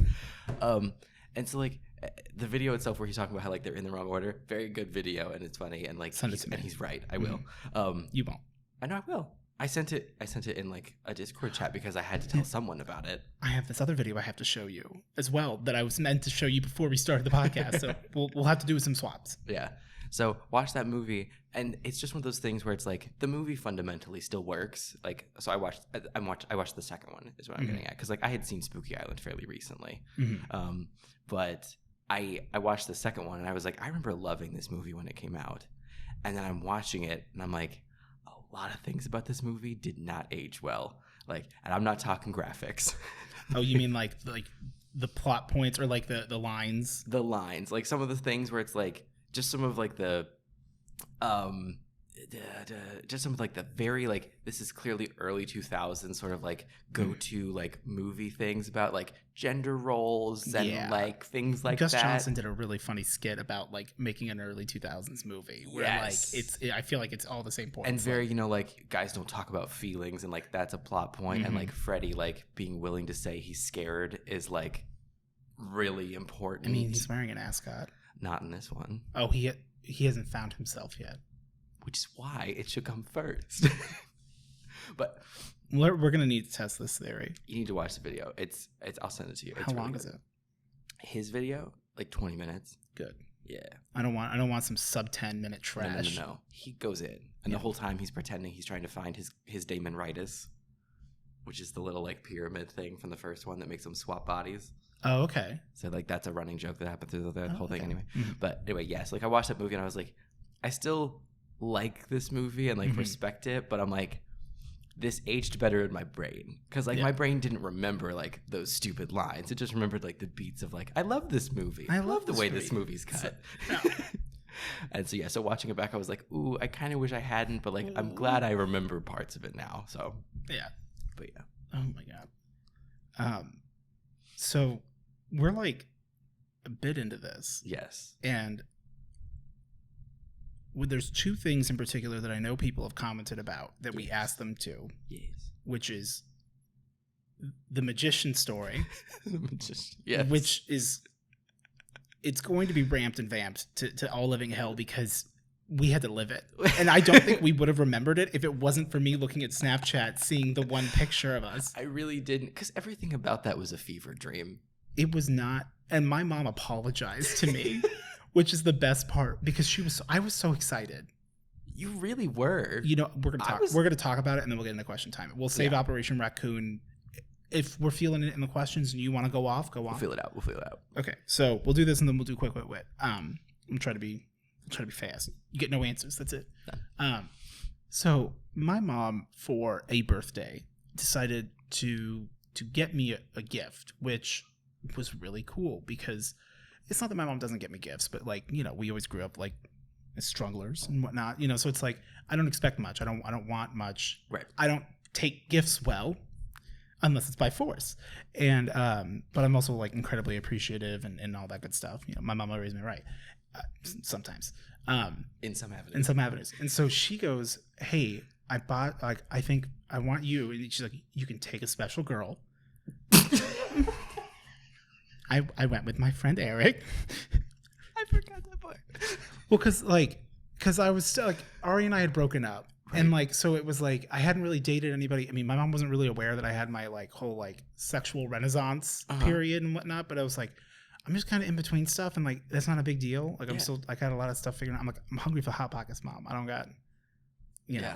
And so, like, the video itself where he's talking about how, like, they're in the wrong order, very good video, and it's funny, and, like, he's right. I will. You won't. I know I will. I sent it in, like, a Discord chat because I had to tell someone about it. I have this other video I have to show you as well that I was meant to show you before we started the podcast, so we'll have to do some swaps. Yeah. So watch that movie, and it's just one of those things where it's like the movie fundamentally still works. Like, so I watched the second one is what I'm getting at, because like I had seen Spooky Island fairly recently, but I watched the second one and I was like, I remember loving this movie when it came out, and then I'm watching it and I'm like, a lot of things about this movie did not age well. Like, and I'm not talking graphics. Oh, you mean like the plot points or like the lines? The lines, like some of the things where it's like. Just some of like the, just some of like the very like, this is clearly early 2000s sort of like go-to like movie things about like gender roles and like things like Gus that. Johnson did a really funny skit about like making an early 2000s movie where like I feel like it's all the same points. And very, you know, like guys don't talk about feelings and like that's a plot point. And like Freddie like being willing to say he's scared is like really important. I mean, he's wearing an ascot. Not in this one. Oh, he hasn't found himself yet. Which is why it should come first. But we're gonna need to test this theory. You need to watch the video. It's I'll send it to you. How long is it? His video, like 20 minutes. Good. Yeah. I don't want some sub 10-minute trash. No. He goes in, and the whole time he's pretending he's trying to find his Daemonitis, which is the little like pyramid thing from the first one that makes them swap bodies. Oh, okay. So like that's a running joke that happened through the whole thing anyway. But anyway, yes, like I watched that movie and I was like, I still like this movie and like respect it, but I'm like, this aged better in my brain, because like my brain didn't remember like those stupid lines. It just remembered like the beats of like, I love this movie. I love the way this movie's cut. And so so watching it back, I was like, ooh, I kind of wish I hadn't, but like I'm glad I remember parts of it now. So but yeah. Oh my god. So we're like a bit into this. Yes. And there's 2 things in particular that I know people have commented about that we asked them to. Yes. Which is the magician story. The magician. Yes. Which is, it's going to be ramped and vamped to all living hell because we had to live it. And I don't think we would have remembered it if it wasn't for me looking at Snapchat, seeing the one picture of us. I really didn't, because everything about that was a fever dream. It was not. And my mom apologized to me, which is the best part, because I was so excited. You really were. You know, we're gonna talk about it, and then we'll get into question time. We'll save Operation Raccoon. If we're feeling it in the questions and you want to go off, go off. We'll feel it out. Okay, so we'll do this and then we'll do quick wit. We'll try to be fast. You get no answers. That's it. So my mom for a birthday decided to get me a gift, which was really cool because it's not that my mom doesn't get me gifts, but like, you know, we always grew up like as strugglers and whatnot, you know, so it's like I don't expect much. I don't want much. Right. I don't take gifts well. Unless it's by force. And, but I'm also like incredibly appreciative and all that good stuff. You know, my mama raised me right. Sometimes. In some avenues. And so she goes, hey, I bought, like, I think I want you. And she's like, you can take a special girl. I went with my friend Eric. I forgot that part. Well, cause I was still like, Ari and I had broken up. Right. And like, so it was like, I hadn't really dated anybody. I mean, my mom wasn't really aware that I had my like whole like sexual renaissance period and whatnot. But I was like, I'm just kind of in between stuff. And like, that's not a big deal. Like I got a lot of stuff figured out. I'm like, I'm hungry for Hot Pockets, Mom. I don't got, you know.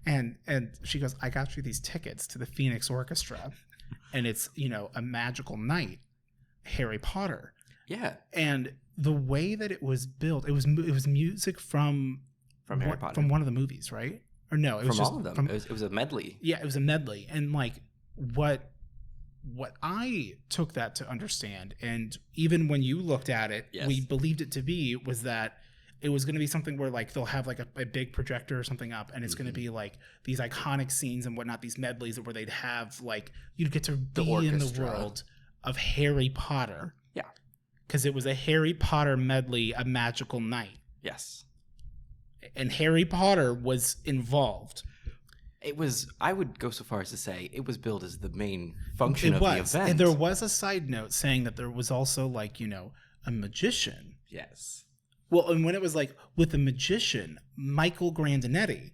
And she goes, I got you these tickets to the Phoenix Orchestra. And it's, you know, a magical night, Harry Potter. Yeah. And the way that it was built, it was music from Harry Potter. From one of the movies, right? Or no, it was from just all of them. It was a medley. Yeah, it was a medley. And like what I took that to understand, and even when you looked at it, we believed it to be, was that it was going to be something where like they'll have like a big projector or something up, and it's going to be like these iconic scenes and whatnot, these medleys where they'd have like you'd get to be in the world of Harry Potter. Yeah. Because it was a Harry Potter medley, a magical night. Yes. And Harry Potter was involved. It was, I would go so far as to say, it was billed as the main function of the event. And there was a side note saying that there was also like, you know, a magician. Yes. Well, and when it was like with the magician, Michael Grandinetti,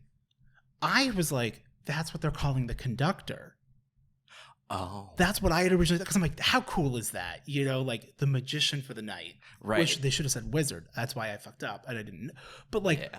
I was like, that's what they're calling the conductor. Oh. That's what I had originally thought. Because I'm like, how cool is that? You know, like the magician for the night. Right. Which they should have said wizard. That's why I fucked up. And I didn't. But like,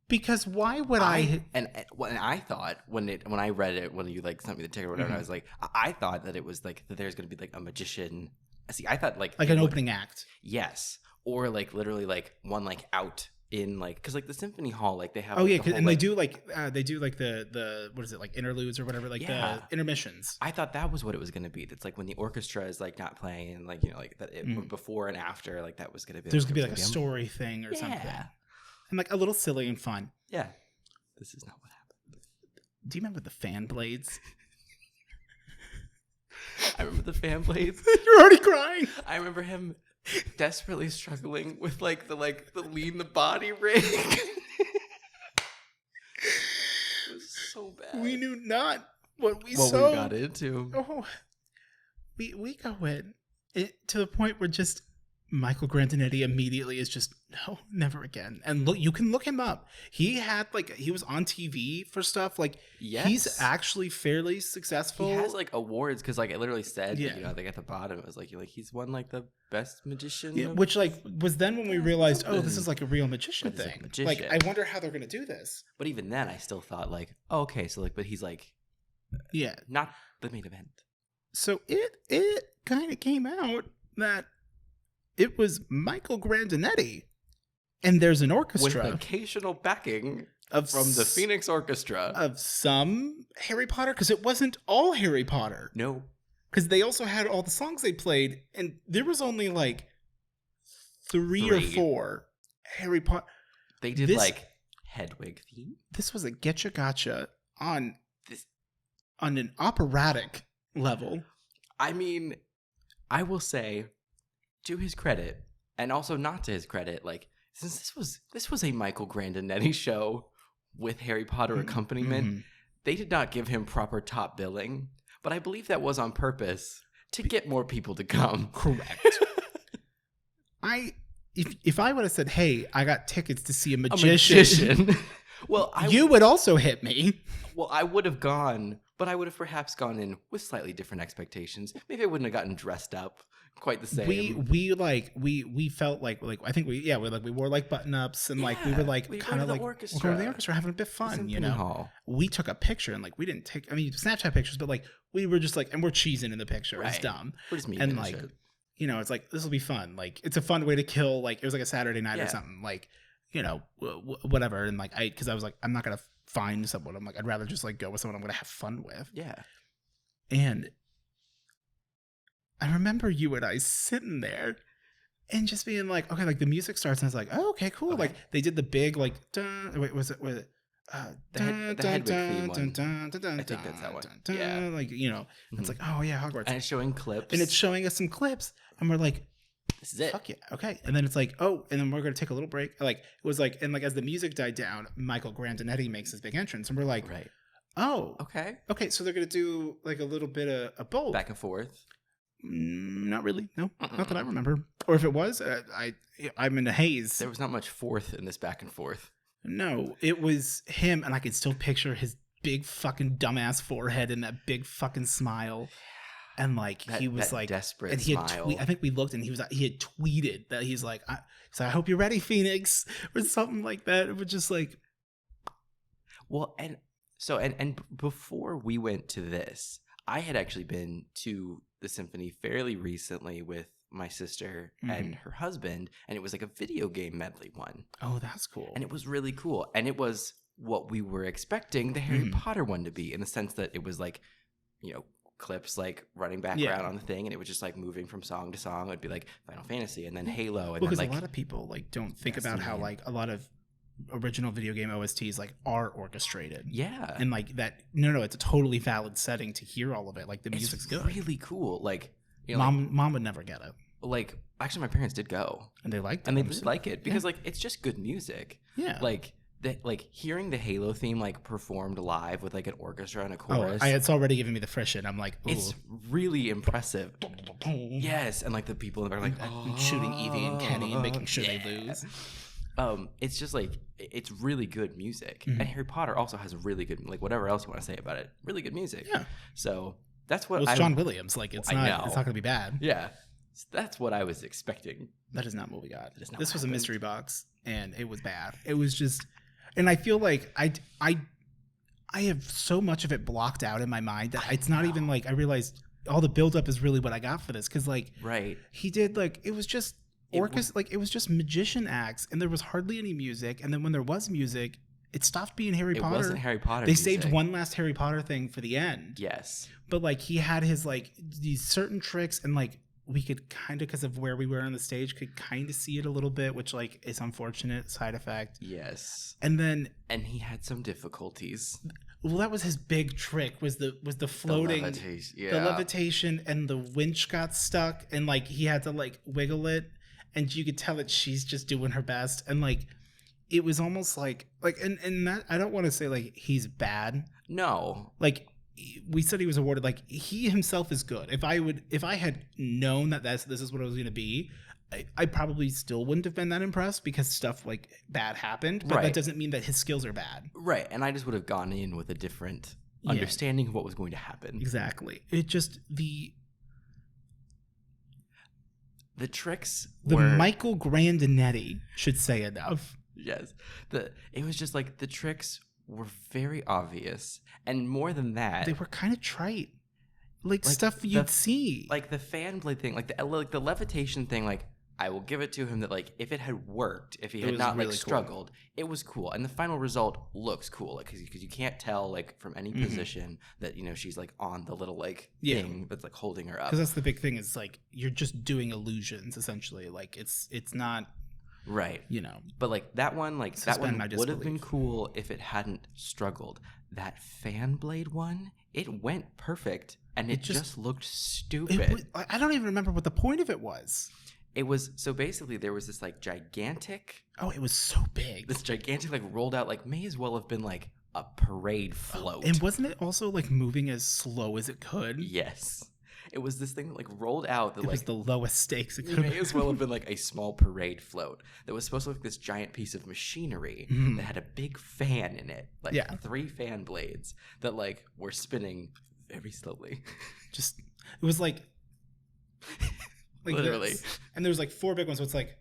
because why would I? And I thought when I read it, when you like sent me the ticket or whatever, I was like, I thought that it was like that there's going to be like a magician. See, I thought like an opening act. Yes. Or like literally like one like out in like, because like the symphony hall, like they have and they do like the what is it, like interludes or whatever, like the intermissions. I thought that was what it was going to be. That's like when the orchestra is like not playing, like, you know, like that before and after, like that was going to be. There's going to be like a story thing or something, and like a little silly and fun. Yeah, this is not what happened. Do you remember the fan blades? I remember the fan blades. You're already crying. I remember him desperately struggling with like the lean the body rig. It was so bad. We knew not what we got into. Oh, we go in it to the point where just Michael Grandinetti immediately is just, no, never again. And look, you can look him up. He had like, he was on TV for stuff. Like, he's actually fairly successful. He has like awards because like it literally said, you know, like at the bottom it was like he's won like the best magician. Yeah, which like was then when we realized, oh, this is like a real magician thing. Like, I wonder how they're gonna do this. But even then, I still thought like, oh, okay, so like, but he's like, not the main event. So it kind of came out that it was Michael Grandinetti, and there's an orchestra with occasional backing from the Phoenix Orchestra of some Harry Potter, because it wasn't all Harry Potter. No, because they also had all the songs they played, and there was only like three or four Harry Potter. They did like Hedwig theme. This was a Getcha Gotcha on an operatic level. I mean, I will say, to his credit, and also not to his credit, like, since this was a Michael Grandinetti show with Harry Potter accompaniment, they did not give him proper top billing, but I believe that was on purpose to get more people to come. Correct. If I would have said, hey, I got tickets to see a magician. Well, you would also hit me. Well, I would have gone, but I would have perhaps gone in with slightly different expectations. Maybe I wouldn't have gotten dressed up quite the same. We felt like I think we wore like button ups and like we were like kind of like we're going to the orchestra having a bit of fun, you know. Hall. We took a picture and like we didn't take Snapchat pictures, but like we were just like, and we're cheesing in the picture. Right. It's dumb. We're just and like shit. You know, it's like this will be fun. Like it's a fun way to kill. Like it was like a Saturday night or something. Like you know whatever. And like because I was like I'm not gonna find someone. I'm like I'd rather just like go with someone I'm gonna have fun with. Yeah. And I remember you and I sitting there and just being like, okay, like the music starts and it's like, oh, okay, cool. Okay. Like they did the big like, wait, was it the Hedwig theme one? I think that's that one. Yeah. Like, you know, it's like, oh yeah, Hogwarts. And it's showing clips. And it's showing us some clips and we're like, this is it. Fuck yeah. Okay. And then it's like, oh, and then we're going to take a little break. Like it was like, and like as the music died down, Michael Grandinetti makes his big entrance and we're like, right. Oh, okay. So they're going to do like a little bit of a both. Back and forth. Not really. No, not that I remember. Or if it was, I'm in a haze. There was not much fourth in this back and forth. No, it was him, and I can still picture his big fucking dumbass forehead and that big fucking smile, and like he was like desperate and he had smile. I think we looked, and he had tweeted that he's like, I hope you're ready, Phoenix, or something like that. It was just like, well, and so and before we went to this, I had actually been to the symphony fairly recently with my sister and her husband, and it was like a video game medley one. Oh, that's cool. And it was really cool. And it was what we were expecting the Harry Potter one to be, in the sense that it was like, you know, clips like running background on the thing, and it was just like moving from song to song. It would be like Final Fantasy and then Halo. And because then, like, a lot of people like don't think about how like a lot of original video game OSTs like are orchestrated. Yeah. And like that no, it's a totally valid setting to hear all of it. Like the music's good. Really cool. Like, you know, mom would never get it. Like actually my parents did go. And they liked it. And they did like it because like it's just good music. Yeah. Like hearing the Halo theme like performed live with like an orchestra and a chorus. It's already giving me the friction. I'm like, ooh. It's really impressive. Yes, and like the people are like shooting Evie and Kenny and making sure they lose. It's just like it's really good music, and Harry Potter also has really good, like whatever else you want to say about it, really good music. Yeah. So that's what it's John Williams. Like it's not going to be bad. Yeah. So that's what I was expecting. That is not what we got. This was a mystery box, and it was bad. It was just, and I feel like I have so much of it blocked out in my mind that it's not even like I realized all the buildup is really what I got for this, because like he did like it was just. It was just magician acts, and there was hardly any music. And then when there was music, it stopped being Harry Potter. It wasn't Harry Potter. They saved one last Harry Potter thing for the end. Yes, but like he had his like these certain tricks, and like we could kind of, because of where we were on the stage, could kind of see it a little bit, which like is unfortunate side effect. Yes, and he had some difficulties. Well, that was his big trick. Was the floating, the levitation, and the winch got stuck, and like he had to like wiggle it. And you could tell that she's just doing her best. And like, it was almost like and that, I don't want to say like he's bad. No. Like we said he was awarded, like he himself is good. If I had known that this is what it was going to be, I probably still wouldn't have been that impressed, because stuff like bad happened. But that doesn't mean that his skills are bad. Right. And I just would have gone in with a different understanding of what was going to happen. Exactly. It just, the tricks were... The Michael Grandinetti should say enough. Yes. It was just like the tricks were very obvious. And more than that... They were kind of trite. Like stuff you'd see. Like the fan blade thing, like the levitation thing, like I will give it to him that like if it had worked, if he had not really like struggled, cool. It was cool. And the final result looks cool, like because you can't tell like from any position that, you know, she's like on the little like thing that's like holding her up. Because that's the big thing, is like you're just doing illusions essentially. Like it's not right, you know. But like that one would have been cool if it hadn't struggled. That fan blade one, it went perfect, and it just looked stupid. I don't even remember what the point of it was. It was, so basically there was this like gigantic... Oh, it was so big. This gigantic like rolled out, like may as well have been like a parade float. And wasn't it also like moving as slow as it could? Yes. It was this thing that like rolled out. That, it was the lowest stakes it could may as well have been like a small parade float that was supposed to look like this giant piece of machinery that had a big fan in it, like 3 fan blades that like were spinning very slowly. Just it was like literally, and there was like 4 big ones. So it's like,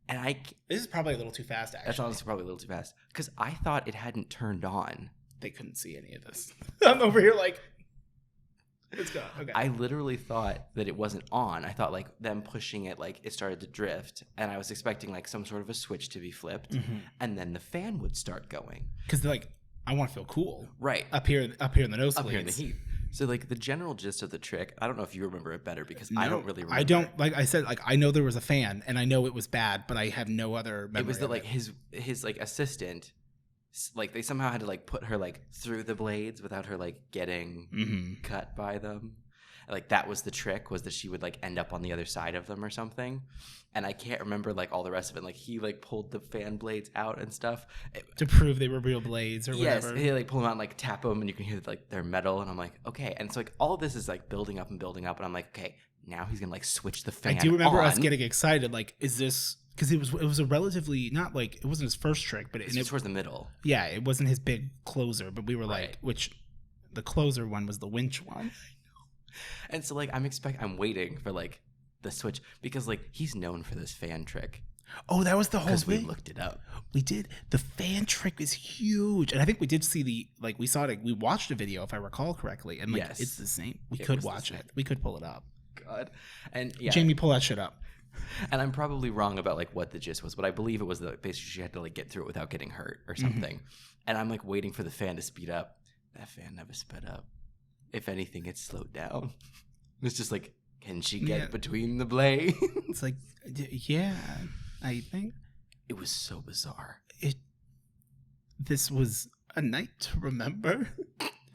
and this is probably a little too fast. Actually, that's honestly probably a little too fast because I thought it hadn't turned on. They couldn't see any of this. I'm over here like, it's gone. Okay. I literally thought that it wasn't on. I thought like them pushing it, like it started to drift, and I was expecting like some sort of a switch to be flipped, and then the fan would start going. Because they're like, I want to feel cool, right? Up here in the nosebleeds, up here in the heat. So like the general gist of the trick, I don't know if you remember it better because I don't really remember. I don't, like I said, like I know there was a fan and I know it was bad, but I have no other memory. It was that like his like assistant, like they somehow had to like put her like through the blades without her like getting cut by them. Like that was the trick, was that she would like end up on the other side of them or something. And I can't remember like all the rest of it. Like he like pulled the fan blades out and stuff to prove they were real blades or whatever. Yes, he like pull them out and like tap them, and you can hear like they're metal. And I'm like, okay. And so like all of this is like building up, and I'm like, okay, now he's gonna like switch the fan. I do remember on. us getting excited. Like, is this? Because it was a relatively, not like it wasn't his first trick, but it was towards the middle. Yeah, it wasn't his big closer, but we were like, which the closer one was the winch one. And so like I'm waiting for like the switch, because like he's known for this fan trick. Oh, that was the whole thing. We looked it up. We did. The fan trick is huge, and I think we did see we saw it. We watched a video, if I recall correctly, and like it's the same. We could watch it. We could pull it up. God, and yeah, Jamie, pull that shit up. And I'm probably wrong about like what the gist was, but I believe it was that basically she had to like get through it without getting hurt or something. And I'm like waiting for the fan to speed up. That fan never sped up. If anything, it slowed down. It's just like, can she get between the blades? It's like, yeah, I think it was so bizarre. This was a night to remember.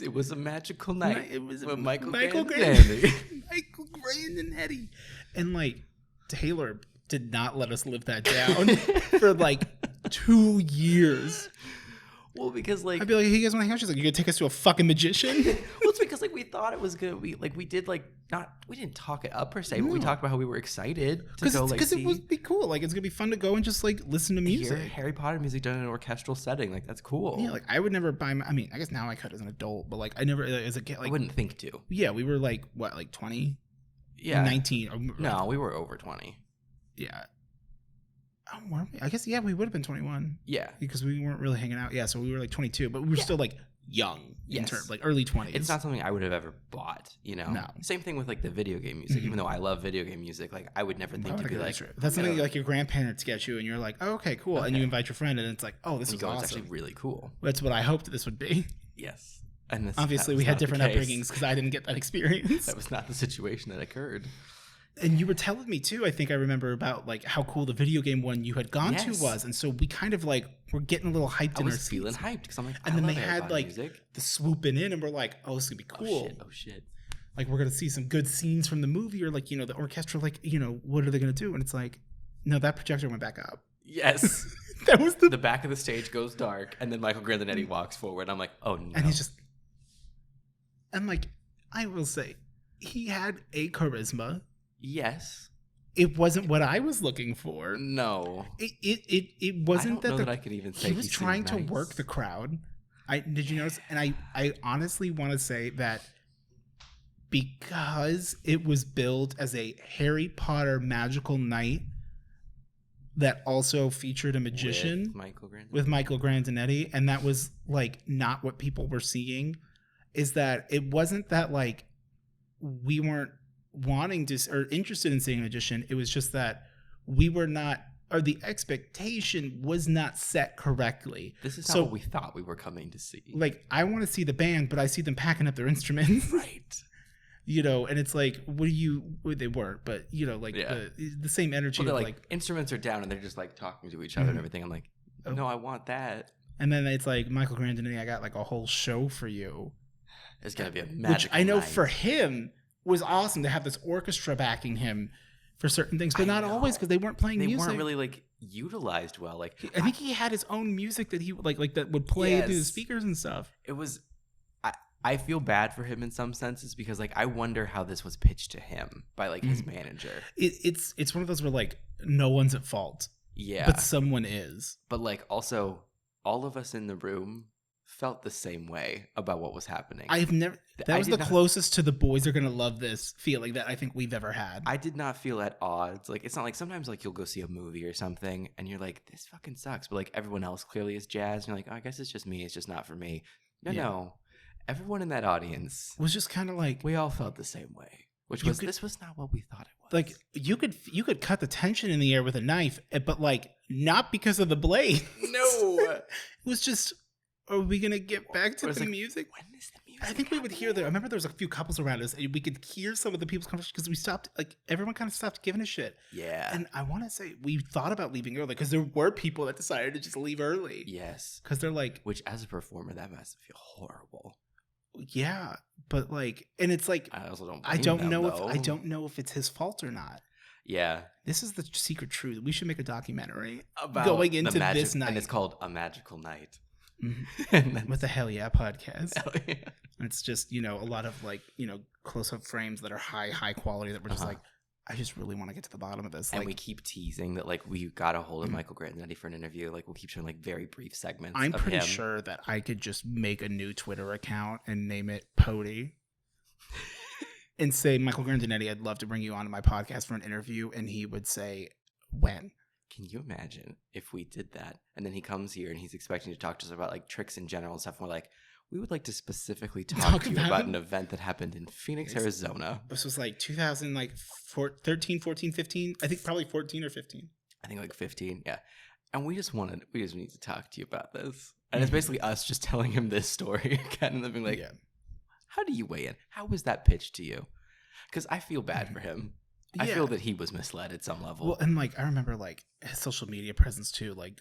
It was a magical night. It was with Michael Grandinetti. Michael Grandinetti. And like Taylor did not let us live that down for like 2 years. Well, because like I'd be like, hey, you guys want to hang out? She's like, you gonna take us to a fucking magician? Well, it's because like we thought it was good. We didn't talk it up per se, but we talked about how we were excited to go like see. Because it would be cool. Like it's gonna be fun to go and just like listen to music. Hear Harry Potter music done in an orchestral setting. Like that's cool. Yeah, like I would never buy. I mean, I guess now I could as an adult, but like I never as a kid. Like I wouldn't think to. Yeah, we were like what, like 20? Yeah, 19. Or, no, we were over 20. Yeah. Oh, weren't we? I guess, yeah, we would have been 21. Yeah. Because we weren't really hanging out. Yeah, so we were like 22, but we were still like young in terms, like early 20s. It's not something I would have ever bought, you know? No. Same thing with like the video game music. Even though I love video game music, like I would never think to be like... That's something like your grandparents get you and you're like, oh, okay, cool. Okay. And you invite your friend and it's like, oh, this is awesome. It's actually really cool. That's what I hoped this would be. Yes. And obviously we had different upbringings because I didn't get that experience. That was not the situation that occurred. And you were telling me too, I think I remember, about like how cool the video game one you had gone to was, and so we kind of like were getting a little hyped. I was feeling hyped because I'm like, and then they had like the swooping in, and we're like, oh, this is gonna be cool. Oh shit! Like we're gonna see some good scenes from the movie, or like the orchestra, like what are they gonna do? And it's like, no, that projector went back up. Yes, that was the back of the stage goes dark, and then Michael Grandinetti walks forward. I'm like, oh no! And he's just, and like I will say, he had a charisma. Yes. It wasn't what I was looking for. No. It wasn't that I could even say he was trying to work the crowd. Did you notice? And I honestly want to say that because it was billed as a Harry Potter magical night that also featured a magician with Michael Grandinetti, and that was like not what people were seeing, is that it wasn't that like we weren't wanting to or interested in seeing a magician. It was just that we were not, or the expectation was not set correctly. This is not what we thought we were coming to see. Like, I want to see the band, but I see them packing up their instruments. Right. And it's like, they weren't, but like the same energy. Well, like instruments are down and they're just like talking to each other and everything. I'm like, no, I want that. And then it's like, Michael Grandinetti, I got like a whole show for you. It's gonna be a magical which I know night. For him was awesome to have this orchestra backing him for certain things, but not always, because they weren't playing music. They weren't really like utilized well. Like I think he had his own music that he like that would play through the speakers and stuff. It was I feel bad for him in some senses because like I wonder how this was pitched to him by like his manager. It's one of those where like no one's at fault. Yeah. But someone is. But like also all of us in the room felt the same way about what was happening. That was the closest to the boys are gonna love this feeling that I think we've ever had. I did not feel at odds. Like it's not like sometimes like you'll go see a movie or something and you're like, this fucking sucks. But like everyone else clearly is jazzed. And you're like, oh, I guess it's just me. It's just not for me. No. Everyone in that audience was just kind of like, we all felt the same way. This was not what we thought it was. Like you could cut the tension in the air with a knife, but like not because of the blade. No. It was just, are we gonna get back to the music? When is the music? I think we would hear I remember there was a few couples around us, and we could hear some of the people's conversation because we stopped. Like everyone kind of stopped giving a shit. Yeah. And I want to say we thought about leaving early because there were people that decided to just leave early. Yes. Because they're like, which as a performer, that must feel horrible. Yeah, but like, and it's like, I also don't. I don't know if it's his fault or not. Yeah, this is the secret truth. We should make a documentary about going into this night, and it's called A Magical Night. Mm-hmm. With the Hell Yeah podcast. Hell yeah. It's just a lot of like close up frames that are high quality that we're just like, I just really want to get to the bottom of this. And we keep teasing that like we got a hold of Michael Grandinetti for an interview. Like we'll keep showing like very brief segments. I'm pretty sure that I could just make a new Twitter account and name it Pody and say, Michael Grandinetti, I'd love to bring you onto my podcast for an interview. And he would say, when? Can you imagine if we did that? And then he comes here and he's expecting to talk to us about like tricks in general and stuff. And we're like, we would like to specifically talk to you about an event that happened in Phoenix, Arizona. This was like 2013, 14, 15. I think probably 14 or 15. I think like 15, yeah. And we just need to talk to you about this. And it's basically us just telling him this story again and then being like, how do you weigh in? How was that pitched to you? Because I feel bad for him. I feel that he was misled at some level. Well, and like I remember like his social media presence too, like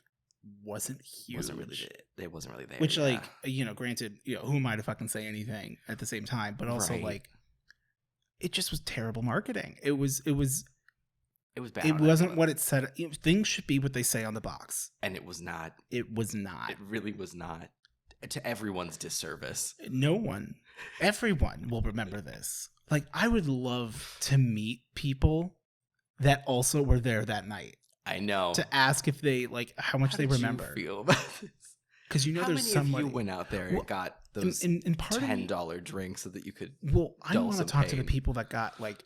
wasn't huge. It wasn't really there. Which like granted, who am I to fucking say anything at the same time? But also like, it just was terrible marketing. It was bad. It wasn't what it said. Things should be what they say on the box, and it was not. It was not. It really was not. To everyone's disservice. Everyone will remember this. Like, I would love to meet people that also were there that night. I know. To ask if they, like, how much they remember. How did you feel about this? Because there's somebody. How many of you went out there and got those $10 drinks so that you could I want to talk to the people that got, like,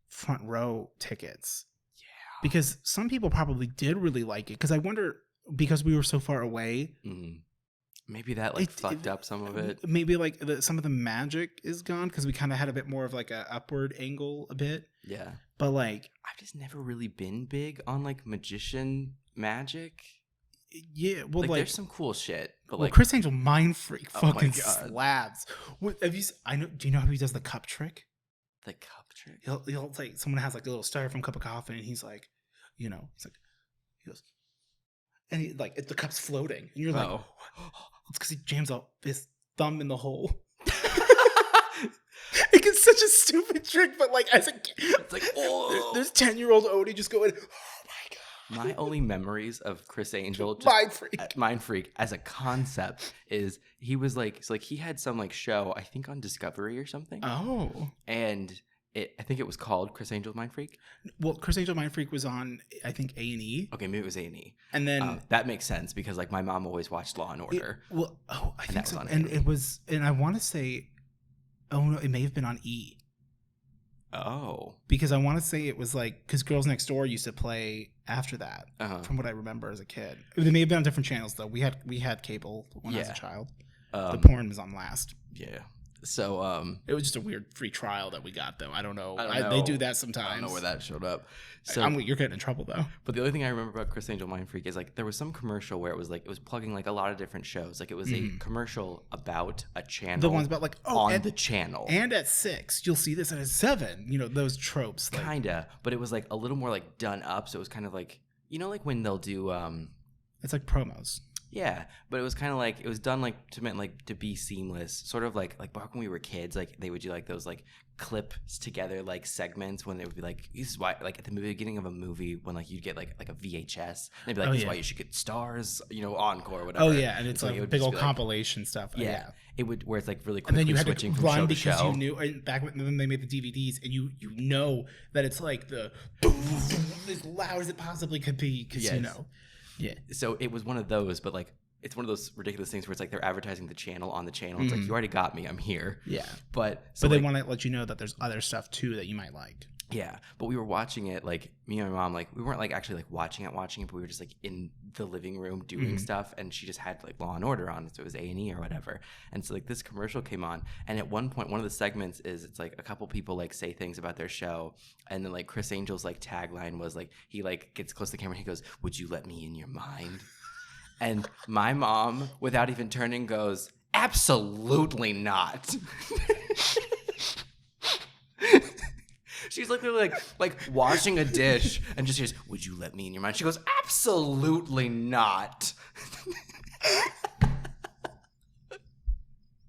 front row tickets. Yeah. Because some people probably did really like it. Because I wonder, because we were so far away. Mm-hmm. Maybe that fucked up some of it. Maybe like some of the magic is gone because we kind of had a bit more of like a upward angle a bit. Yeah. But like, I've just never really been big on like magician magic. Yeah. Well, like there's some cool shit. But Chris Angel Mind Freak fucking slabs. Have you? Do you know how he does the cup trick? The cup trick. He'll like someone has like a little styrofoam cup of coffee and he's like, he goes. And he, like the cup's floating, and you're like, "Oh, it's because he jams up his thumb in the hole." It's such a stupid trick, but like as a kid, it's like, oh, there's 10-year-old Odie just going, "Oh my god!" My only memories of Chris Angel, Mind Freak, as a concept is he was like, so like he had some like show, I think on Discovery or something. Oh, and. I think it was called Chris Angel Mind Freak. Well, Chris Angel Mind Freak was on, I think, A&E. Okay, maybe it was A&E. And then that makes sense because like my mom always watched Law and Order. I think so. And it was, and I want to say, oh no, it may have been on E. Oh, because I want to say it was like because Girls Next Door used to play after that, from what I remember as a kid. They may have been on different channels though. We had cable when I was a child. The porn was on last. Yeah. So it was just a weird free trial that we got though. I don't know. They do that sometimes. I don't know where that showed up. So you're getting in trouble though. But the only thing I remember about Chris Angel Mind Freak is like there was some commercial where it was plugging like a lot of different shows. Like it was a commercial about a channel. The ones about like the channel. And at 6, you'll see this, and at 7, those tropes. Kinda, but it was like a little more like done up. So it was kind of like like when they'll do it's like promos. Yeah, but it was kind of like it was done like to be seamless, sort of like back when we were kids, like they would do like those like clips together like segments when they would be like, this is why, like at the beginning of a movie when like you'd get like a VHS, and they'd be like, this is why you should get stars, encore or whatever. Oh yeah, and it's like big old compilation stuff. Yeah, it would where it's like really and quickly then you had switching to from run show to because show. you knew back when they made the DVDs, and you know that it's like the as loud as it possibly could be because Yeah. So it was one of those, but like it's one of those ridiculous things where it's like they're advertising the channel on the channel. It's like, you already got me, I'm here. Yeah. But they want to let you know that there's other stuff too that you might like. Yeah. But we were watching it, like me and my mom, like we weren't like actually like watching it, but we were just like in the living room doing stuff, and she just had like Law and Order on, so it was A&E or whatever. And so like this commercial came on, and at one point, one of the segments is it's like a couple people like say things about their show, and then like Chris Angel's like tagline was like he like gets close to the camera and he goes, "Would you let me in your mind?" And my mom, without even turning, goes, "Absolutely not." She's literally like washing a dish and just hears, "Would you let me in your mind?" She goes, "Absolutely not."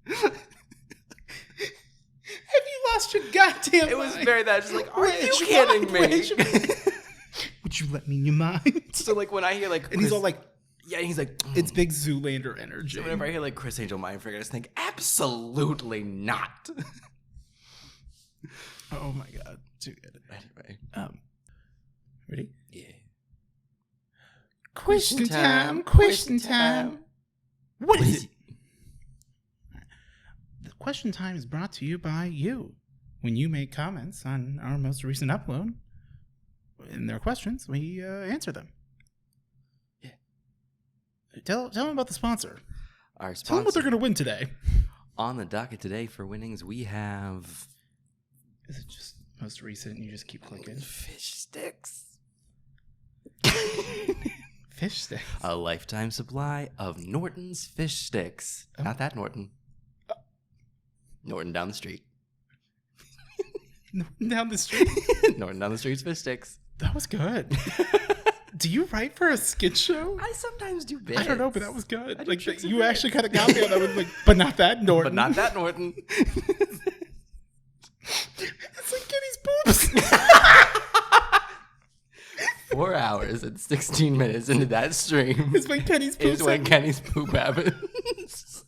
Have you lost your goddamn It was mind? very that. Just like, are you kidding me? Would you let me in your mind? So like when I hear like, and he's all like, yeah, he's like, it's big Zoolander energy. So whenever I hear like Chris Angel mind freak, I just think, absolutely not. Oh my god, too good. Anyway, ready? Yeah. Question time. What is it? The question time is brought to you by you. When you make comments on our most recent upload, and their questions, we answer them. Yeah. Tell them about the sponsor. Our sponsor. Tell them what they're going to win today. On the docket today for winnings, we have... Is it just most recent and you just keep clicking? Fish sticks. Fish sticks. A lifetime supply of Norton's fish sticks. Oh. Not that Norton. Norton down the street. Norton down the street? Norton down the street's fish sticks. That was good. Do you write for a skit show? I sometimes do bits. I don't know, but that was good. Like you bits. actually kind of got me on that one. Like, but not that Norton. But not that Norton. It's like Kenny's boobs. 4 hours and 16 minutes into that stream It's when Kenny's poop. is when Kenny's poop happens.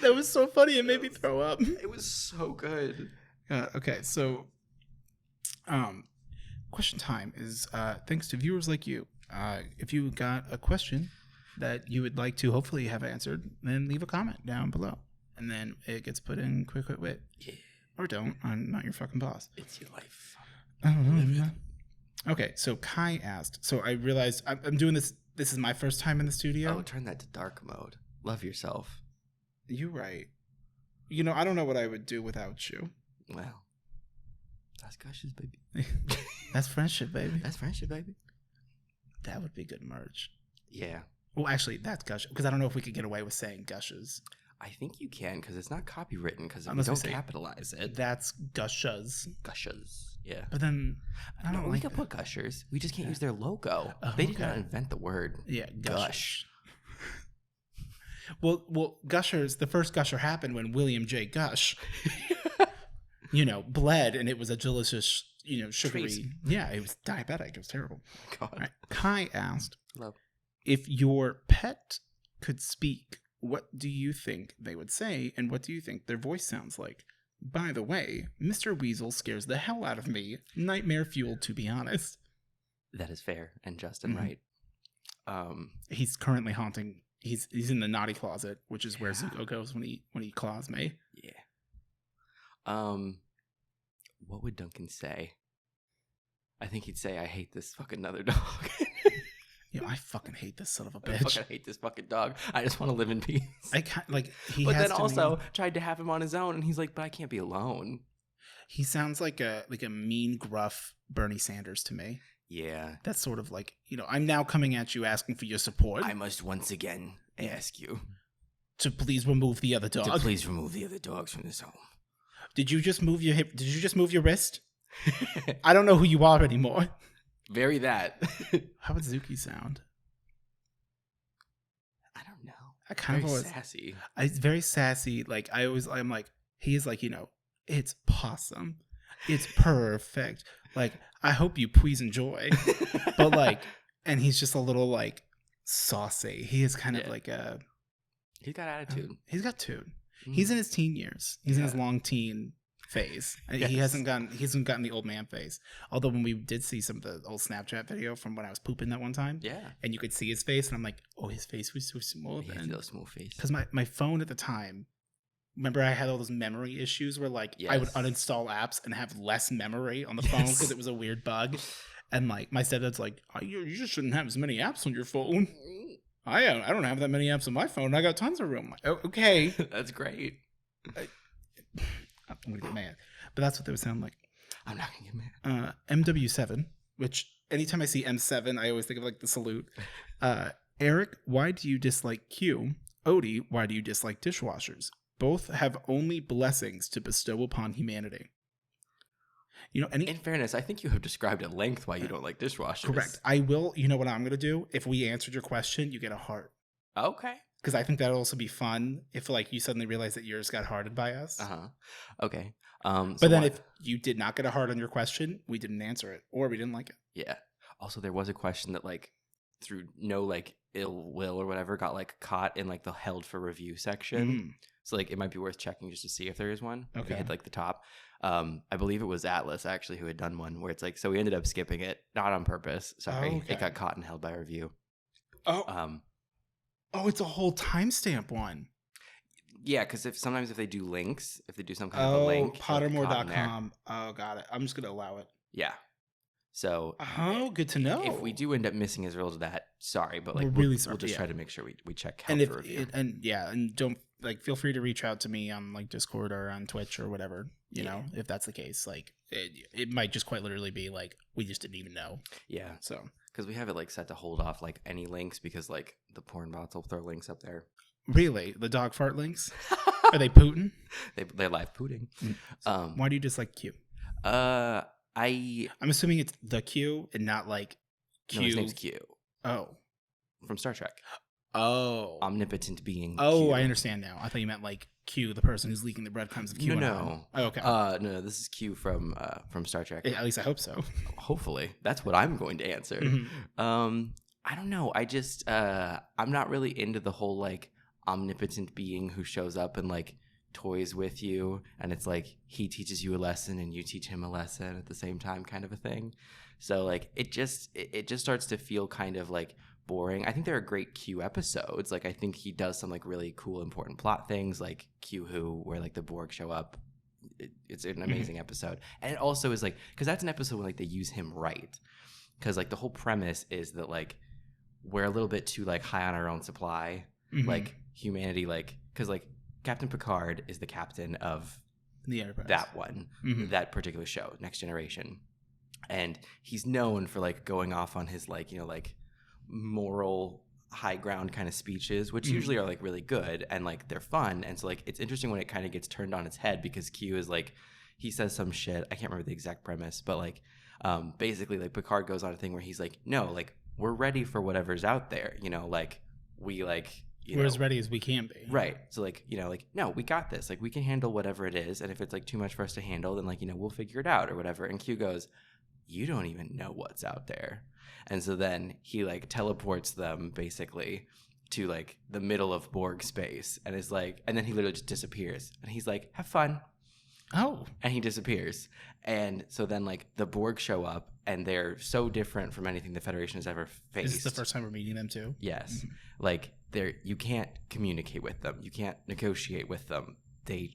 That was so funny. It made me throw up. It was so good. Okay, so question time is thanks to viewers like you. If you got a question that you would like to hopefully have answered, then leave a comment down below. And then it gets put in quick wit. Yeah. Or don't. I'm not your fucking boss. It's your life. Okay, so Kai asked. So I realized I'm doing this. This is my first time in the studio. Oh, turn that to dark mode. Love yourself. You're right. You know, I don't know what I would do without you. Well, that's gushes, baby. That's friendship, baby. That's friendship, baby. That would be good merch. Yeah. Well, actually, that's gush because I don't know if we could get away with saying gushes. I think you can because it's not copywritten because we Unless we don't say capitalize it. That's gushers. Gushers. Yeah. But then I don't we like can that. put gushers. We just can't use their logo. Oh, They did okay. not invent the word. Yeah, Gush. Well, gushers. The first gusher happened when William J. Gush, bled, and it was a delicious, sugary. Treat. Yeah, it was diabetic. It was terrible. God. All right. Kai asked, Love. if your pet could speak, what do you think they would say, and what do you think their voice sounds like? By the way, Mr. Weasel scares the hell out of me. Nightmare fuel, to be honest. That is fair and just and right. He's currently haunting. He's in the naughty closet, which is where Zuko goes when he claws me. Yeah. What would Duncan say? I think he'd say, "I hate this fucking other dog." I fucking hate this son of a I bitch. fucking hate this fucking dog. I just want to live in peace. But then also tried to have him on his own, and he's like, "But I can't be alone." he sounds like a mean, gruff Bernie Sanders to me. Yeah. That's sort of like, I'm now coming at you asking for your support. I must once again ask you to please remove the other dog. to please remove the other dogs from this home. Did you just move your hip? Did you just move your wrist? I don't know who you are anymore. Very that. How would Zuki sound? I don't know. I kind of always sassy. It's very sassy. Like I'm like, he is like, it's possum. It's perfect. Like, I hope you please enjoy. But like, and he's just a little like saucy. He is kind of like a. He's got attitude. He's got tune. He's in his teen years. He's in his long teen phase. Yes. He hasn't gotten the old man phase. Although when we did see some of the old Snapchat video from when I was pooping that one time, and you could see his face, and I'm like, oh, his face was so small. He has a small face. Because my phone at the time, remember I had all those memory issues where like I would uninstall apps and have less memory on the phone because it was a weird bug. And like my stepdad's like, you just shouldn't have as many apps on your phone. I don't have that many apps on my phone. I got tons of room. Like, oh, okay. That's great. I'm going to get mad. But that's what they would sound like. I'm not going to get mad. MW7, which anytime I see M7, I always think of like the salute. Eric, why do you dislike Q? Odie, why do you dislike dishwashers? Both have only blessings to bestow upon humanity. In fairness, I think you have described at length why you don't like dishwashers. Correct. I will. You know what I'm going to do? If we answered your question, you get a heart. Okay. Because I think that'll also be fun if like you suddenly realize that yours got hearted by us. Okay. But then if you did not get a heart on your question, we didn't answer it or we didn't like it. Yeah. Also, there was a question that like through no like ill will or whatever got like caught in like the held for review section. So like it might be worth checking just to see if there is one. Okay. If you hit like the top. I believe it was Atlas actually who had done one where it's like, so we ended up skipping it, not on purpose. Sorry. Okay. It got caught and held by review. It's a whole timestamp one. Yeah, because sometimes if they do links, if they do some kind of a link. Pottermore.com. Oh, got it. I'm just going to allow it. Yeah. So. Good to know. If we do end up missing as real to that, sorry, but like we're really sorry. We'll just try to make sure we check and review. And don't like feel free to reach out to me on like Discord or on Twitch or whatever, you know, if that's the case. Like it might just quite literally be like we just didn't even know. Yeah. So because we have it like set to hold off like any links because like the porn bots will throw links up there. Really? The dog fart links? Are they Putin? They're live Putin. Why do you dislike Q? I'm assuming it's the Q and not like Q. No, his name's Q. Oh. From Star Trek. Oh. Omnipotent being Oh, Q. I understand now. I thought you meant like Q, the person who's leaking the breadcrumbs of Q. No. Oh, okay. No, this is Q from Star Trek. At least I hope so. Hopefully. That's what I'm going to answer. Mm-hmm. I don't know. I just I'm not really into the whole like omnipotent being who shows up and like toys with you and it's like he teaches you a lesson and you teach him a lesson at the same time kind of a thing. So like it just starts to feel kind of like boring. I think there are great Q episodes. Like I think he does some like really cool important plot things like Q Who where like the Borg show up. It's an amazing episode. And it also is like because that's an episode where like they use him right. Because like the whole premise is that like we're a little bit too like high on our own supply. Like humanity like because like Captain Picard is the captain of the Enterprise. That one, that particular show, Next Generation. And he's known for like going off on his like, you know, like moral high ground kind of speeches, which usually are like really good and like they're fun. And so like it's interesting when it kind of gets turned on its head because Q is like, he says some shit. I can't remember the exact premise, but like basically like Picard goes on a thing where he's like, no, like we're ready for whatever's out there, you know, like we like, we're as ready as we can be. Right. So like, you know, like, no, we got this. Like we can handle whatever it is. And if it's like too much for us to handle, then like, you know, we'll figure it out or whatever. And Q goes, you don't even know what's out there. And so then he like teleports them basically to like the middle of Borg space and is like, and then he literally just disappears. And he's like, have fun. Oh. And he disappears. And so then like the Borg show up and they're so different from anything the Federation has ever faced. Is this the first time we're meeting them too? Yes. Like you can't communicate with them. You can't negotiate with them.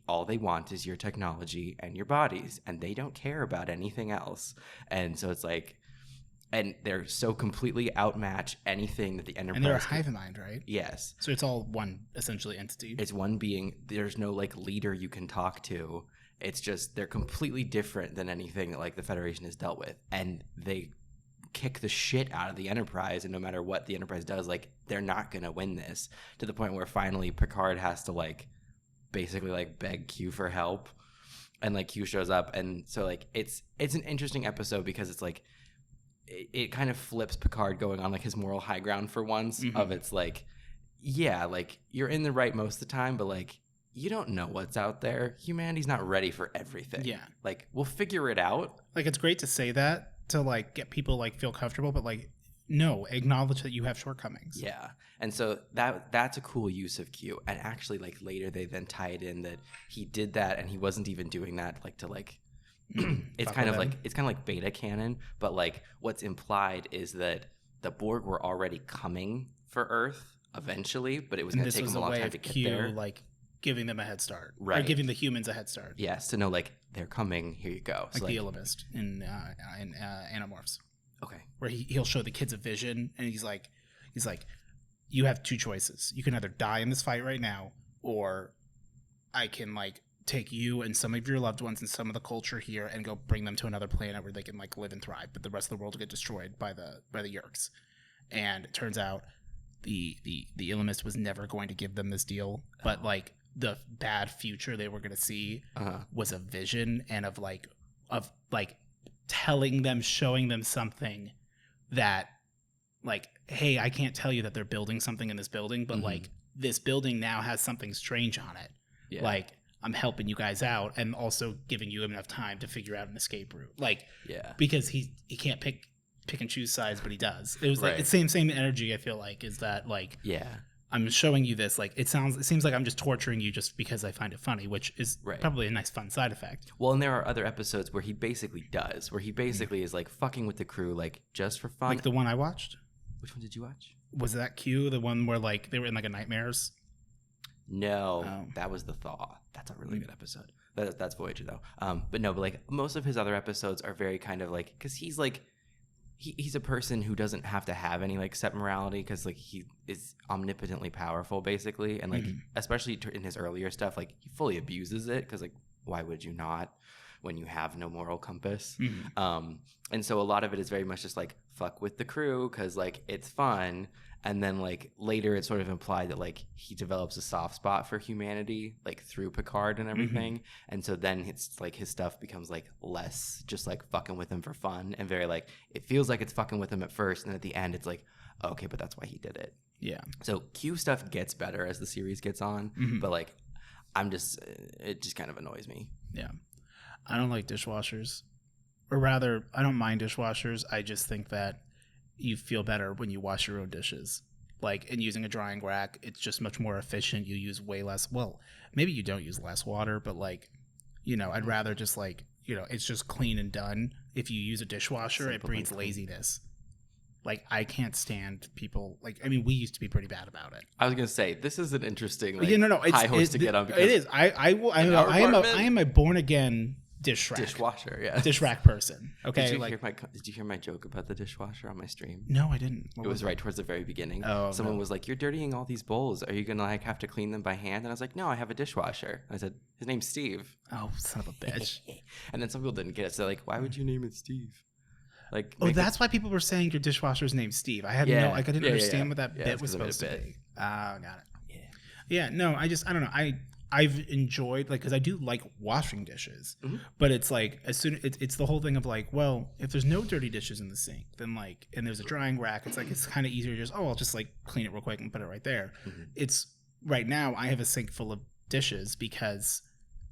All they want is your technology and your bodies and they don't care about anything else. And so it's like, and they're so completely outmatch anything that the Enterprise. And they're a hive mind, right? Yes. So it's all one essentially entity. It's one being. There's no like leader you can talk to. It's just they're completely different than anything that like the Federation has dealt with, and they kick the shit out of the Enterprise. And no matter what the Enterprise does, like they're not gonna win this. To the point where finally Picard has to like basically like beg Q for help, and like Q shows up, and so like it's an interesting episode because it's like it kind of flips Picard going on like his moral high ground for once of it's like, yeah, like you're in the right most of the time, but like you don't know what's out there. Humanity's not ready for everything. Yeah. Like we'll figure it out. Like it's great to say that to like get people like feel comfortable, but like no, acknowledge that you have shortcomings. Yeah. And so that's a cool use of Q. And actually like later they then tie it in that he did that and he wasn't even doing that like to like it's kind of like beta canon, but like what's implied is that the Borg were already coming for Earth eventually, but it was going to take them a long time to get there. Like giving them a head start, right? Or giving the humans a head start. Yes, to know like they're coming. Here you go. Like the Odiepus in Animorphs. Okay, where he'll show the kids a vision, and he's like, you have two choices. You can either die in this fight right now, or I can like take you and some of your loved ones and some of the culture here and go bring them to another planet where they can like live and thrive, but the rest of the world will get destroyed by the Yeerks. And it turns out the Illuminist was never going to give them this deal, but like the bad future they were going to see was a vision and of telling them, showing them something that like, hey, I can't tell you that they're building something in this building, but like this building now has something strange on it. Yeah. Like I'm helping you guys out and also giving you enough time to figure out an escape route. Like, yeah, because he can't pick and choose sides, but he does. It was like it's same energy. I feel like is that like, yeah, I'm showing you this. Like it seems like I'm just torturing you just because I find it funny, which is probably a nice fun side effect. Well, and there are other episodes where he basically is like fucking with the crew, like just for fun. Like the one I watched. Which one did you watch? Was that Q, the one where like they were in like a nightmares? No, that was the Thaw. That's a really good episode. That's Voyager though. But like most of his other episodes are very kind of like, because he's like he's a person who doesn't have to have any like set morality because like he is omnipotently powerful basically, and like especially in his earlier stuff, like he fully abuses it because like why would you not when you have no moral compass? And so a lot of it is very much just like fuck with the crew because like it's fun. And then like later it's sort of implied that like he develops a soft spot for humanity like through Picard and everything. And so then it's like his stuff becomes like less just like fucking with him for fun and very like it feels like it's fucking with him at first, and at the end it's like okay, but that's why he did it. Yeah. So Q stuff gets better as the series gets on, but like it just kind of annoys me. Yeah. I don't like dishwashers. Or rather, I don't mind dishwashers. I just think that you feel better when you wash your own dishes. Like, and using a drying rack, it's just much more efficient. You use way less. Well, maybe you don't use less water, but like, you know, I'd rather just like, you know, it's just clean and done. If you use a dishwasher, it breeds laziness. Like, I can't stand people. Like, I mean, we used to be pretty bad about it. I was gonna say this is an interesting like, it's, high horse to get on. Because it is. I am a born again dishwasher, yeah, dish rack person. Okay, did you hear my joke about the dishwasher on my stream? No, I didn't. It was right towards the very beginning. Someone was like, "You're dirtying all these bowls. Are you gonna like have to clean them by hand?" And I was like, "No, I have a dishwasher." I said, "His name's Steve." Oh, son of a bitch! And then some people didn't get it. So like, why would you name it Steve? Like, that's why people were saying your dishwasher's name's Steve. I had I didn't understand what that bit was supposed to be. Got it. Yeah. No, I don't know. I've enjoyed like because I do like washing dishes, but it's like as soon it's the whole thing of like, well, if there's no dirty dishes in the sink, then like, and there's a drying rack, it's like it's kind of easier to just I'll just like clean it real quick and put it right there. It's right now I have a sink full of dishes because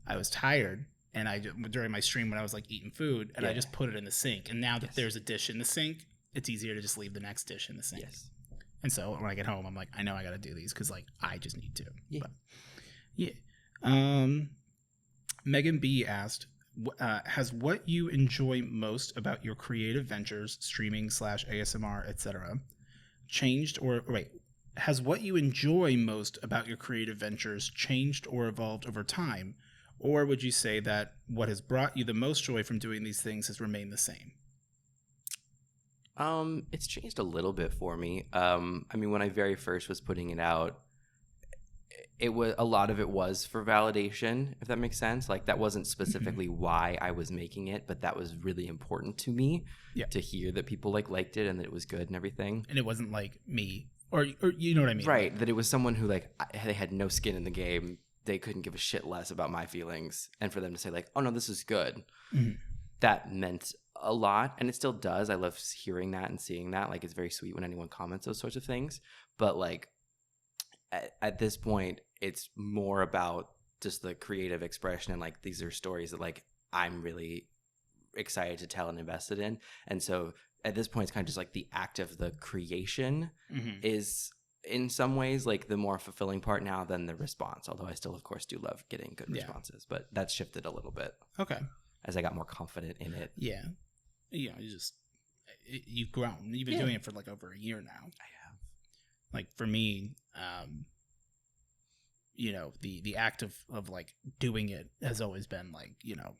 I was tired and during my stream when I was like eating food and I just put it in the sink, and now that there's a dish in the sink, it's easier to just leave the next dish in the sink. And so when I get home, I'm like, I know I got to do these because like I just need to. But, yeah. Megan B asked, has what you enjoy most about your creative ventures, streaming / ASMR, etc., changed or has what you enjoy most about your creative ventures changed or evolved over time? Or would you say that what has brought you the most joy from doing these things has remained the same? It's changed a little bit for me. I mean, when I very first was putting it out, it was a lot of it was for validation, if that makes sense. Like that wasn't specifically why I was making it, but that was really important to me to hear that people like liked it and that it was good and everything. And it wasn't like me or you know what I mean? Right. That it was someone who like they had no skin in the game. They couldn't give a shit less about my feelings. And for them to say like, oh no, this is good. That meant a lot, and it still does. I love hearing that and seeing that. Like, it's very sweet when anyone comments those sorts of things. But like at this point, it's more about just the creative expression, and like these are stories that like I'm really excited to tell and invested in. And so at this point, it's kind of just like the act of the creation is in some ways like the more fulfilling part now than the response. Although I still, of course, do love getting good responses, but that's shifted a little bit. Okay. As I got more confident in it. Yeah. You know, you've grown. You've been doing it for like over a year now. I have. Like for me, you know, the act of like doing it has always been like, you know,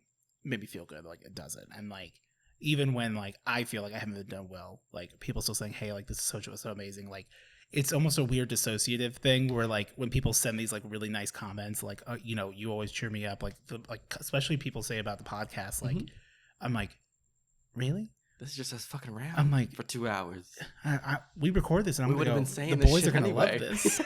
made me feel good. Like it does it. And like, even when like I feel like I haven't done well, like people still saying, hey, like this is so amazing. Like it's almost a weird dissociative thing where like when people send these like really nice comments, like, you know, you always cheer me up. Like especially people say about the podcast, like I'm like, really? This is just us fucking around. I'm like, for 2 hours. We record this, and we would have been saying the boys are gonna love this.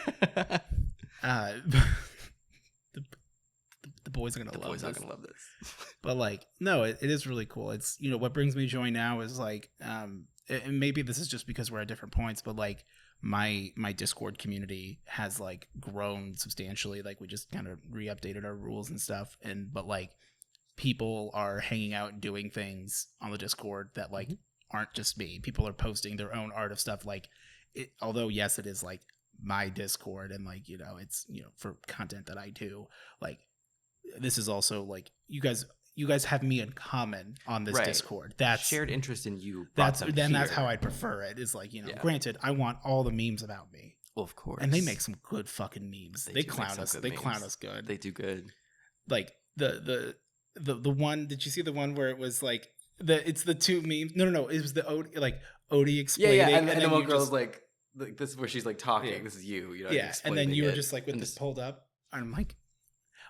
The boys are gonna love this. But like, no, it is really cool. It's, you know, what brings me joy now is like, and maybe this is just because we're at different points, but like my Discord community has like grown substantially. Like we just kind of re-updated our rules and stuff, but like people are hanging out and doing things on the Discord that like aren't just me. People are posting their own art of stuff. Like although yes, it is like my Discord, and like, you know, it's, you know, for content that I do, like this is also like you guys have me in common on this Discord. That's shared interest in you. That's how I'd prefer it. Is like, you know, granted, I want all the memes about me. Well, of course. And they make some good fucking memes. They clown us. They clown us good. They do good. Like the one. Did you see the one where it was like it's the two memes? No. It was the Odie explaining. Yeah. And then the one girl's like this is where she's like talking. Yeah. This is you. You know. Yeah. And then you were just like with this pulled up. And I'm like,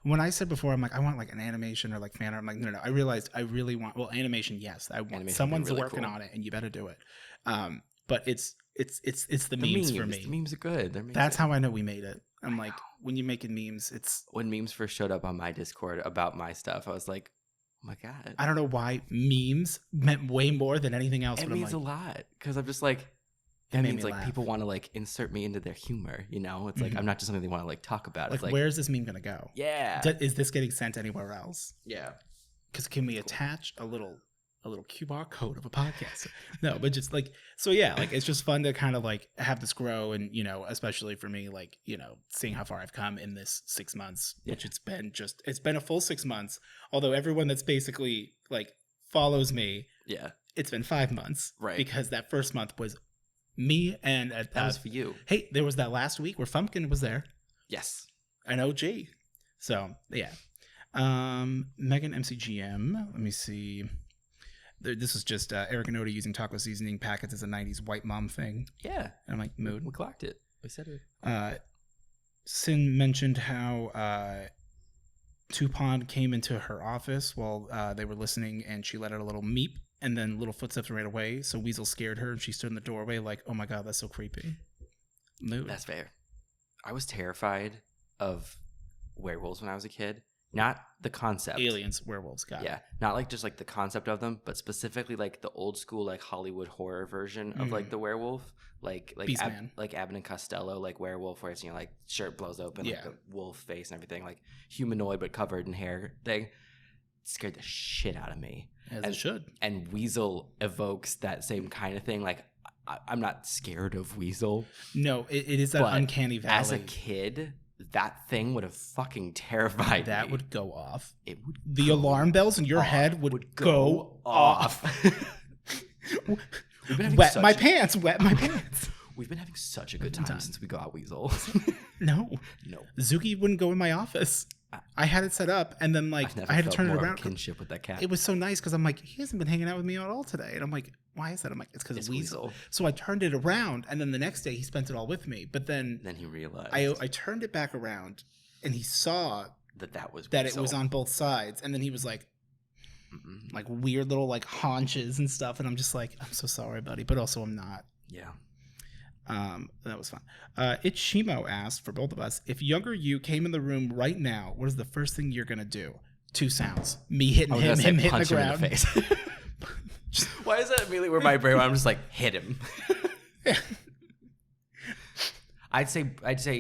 when I said before, I'm like, I want like an animation or like fan art. I'm like, no. I realized I really want, well, animation. Yes, I want. Someone's really working on it, and you better do it. But it's the memes for me. The memes are good. That's how I know we made it. I'm like, when you're making memes, it's when memes first showed up on my Discord about my stuff, I was like, oh my god. I don't know why memes meant way more than anything else. It means a lot because I'm just like. That means like people want to like insert me into their humor, you know? It's like I'm not just something they want to like talk about. Like, it's like, where's this meme gonna go? Yeah. Is this getting sent anywhere else? Yeah. Because can we attach a little QR code of a podcast? No, but just like, so yeah, like it's just fun to kind of like have this grow, and you know, especially for me, like, you know, seeing how far I've come in this 6 months, which it's been a full 6 months. Although everyone that's basically like follows me, it's been 5 months, right? Because that first month was me and that was for you. Hey, there was that last week where Fumpkin was there. Yes. An OG. So yeah. Megan MCGM. Let me see. This is just Eric and Odie using taco seasoning packets as a 90s white mom thing. Yeah. And I'm like, mood. We clocked it. We said it. Sin mentioned how Tupon came into her office while they were listening, and she let out a little meep. And then little footsteps right away. So Weasel scared her, and she stood in the doorway like, oh my god, that's so creepy. Mood. That's fair. I was terrified of werewolves when I was a kid. Not the concept. Aliens, werewolves, got it. Yeah. Not like just like the concept of them, but specifically like the old school like Hollywood horror version of like the werewolf. Like Abbott and Costello, like werewolf, where it's, you know, like shirt blows open, like the wolf face and everything, like humanoid but covered in hair thing. Scared the shit out of me. As it should. And Weasel evokes that same kind of thing. Like, I'm not scared of Weasel. No, it is that uncanny valley. As a kid, that thing would have fucking terrified me. That would go off. It would. The alarm bells in your head would go off. Wet my pants. We've been having such a good time since we got Weasel. No. Zuki wouldn't go in my office. I had it set up, and then like I had to turn it around. Kinship with that cat. It was so nice because I'm like, he hasn't been hanging out with me at all today, and I'm like, why is that? I'm like, it's because of Weasel. So I turned it around, and then the next day he spent it all with me. But then he realized I turned it back around, and he saw that it was on both sides, and then he was like, like weird little like haunches and stuff, and I'm just like, I'm so sorry, buddy, but also I'm not. Yeah. That was fun. Ichimo asked for both of us, if younger you came in the room right now, what is the first thing you're gonna do? 2 sounds: me hitting him hitting the ground. In the face. Why is that immediately where my brain? I'm just like, hit him. Yeah. I'd say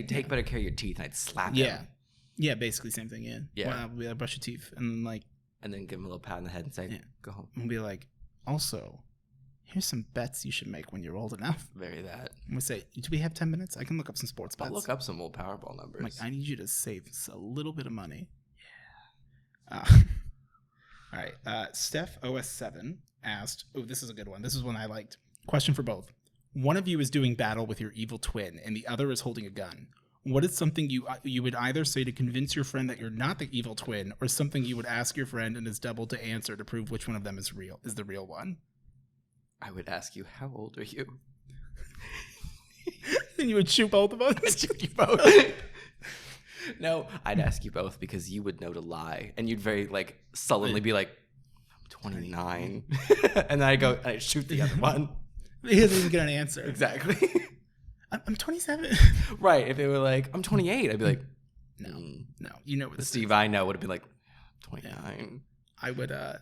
take better care of your teeth. And I'd slap him. Yeah, basically same thing. Yeah. Well, I'll be like, brush your teeth, and then and then give him a little pat on the head and say, go home. And be like, also, here's some bets you should make when you're old enough. Very that. And we say, do we have 10 minutes? I can look up some sports bets. I'll look up some old Powerball numbers. Like, I need you to save a little bit of money. Yeah. All right. Steph OS7 asked, this is a good one. This is one I liked. Question for both. One of you is doing battle with your evil twin, and the other is holding a gun. What is something you would either say to convince your friend that you're not the evil twin, or something you would ask your friend and is double to answer to prove which one of them is the real one? I would ask you, how old are you? Then you would shoot both of us? I'd shoot you both. No, I'd ask you both because you would know to lie. And you'd very, sullenly be like, I'm 29. And then I'd shoot the other one. He doesn't even get an answer. Exactly. I'm 27. Right. If they were like, I'm 28, I'd be like, no. You know what the this Steve is. I know would have been like, 29. Yeah.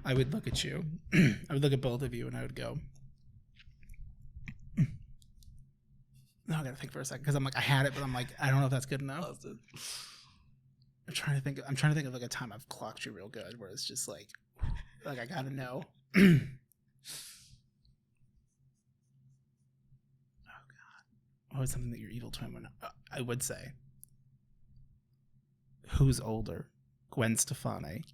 I would look at you. I would look at both of you and I would go, no, I gotta think for a second because I'm like, I had it, but I'm like, I don't know if that's good enough. I'm trying to think of like a time I've clocked you real good where it's just like I gotta know. What was something that your evil twin would know? I would say, who's older, Gwen Stefani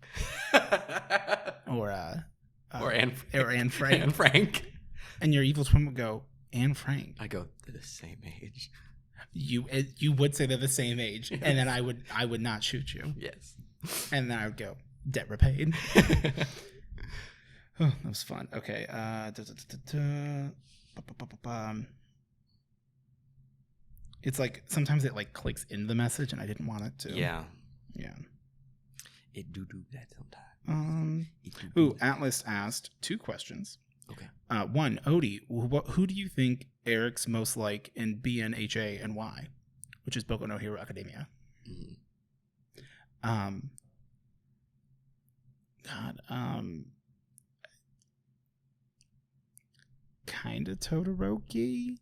or Anne Frank? Anne Frank. And your evil twin would go, Anne Frank. I go, they're the same age. You would say they're the same age, yes. And then I would not shoot you. Yes. And then I would go, debt repaid. Oh, that was fun. Okay. It's like sometimes it clicks in the message and I didn't want it to. Yeah. Yeah. It do that sometimes. Atlas asked 2 questions. Okay. One, Odie, who do you think Eric's most like in BNHA and why? Which is Boku no Hero Academia. Mm-hmm. Kind of Todoroki.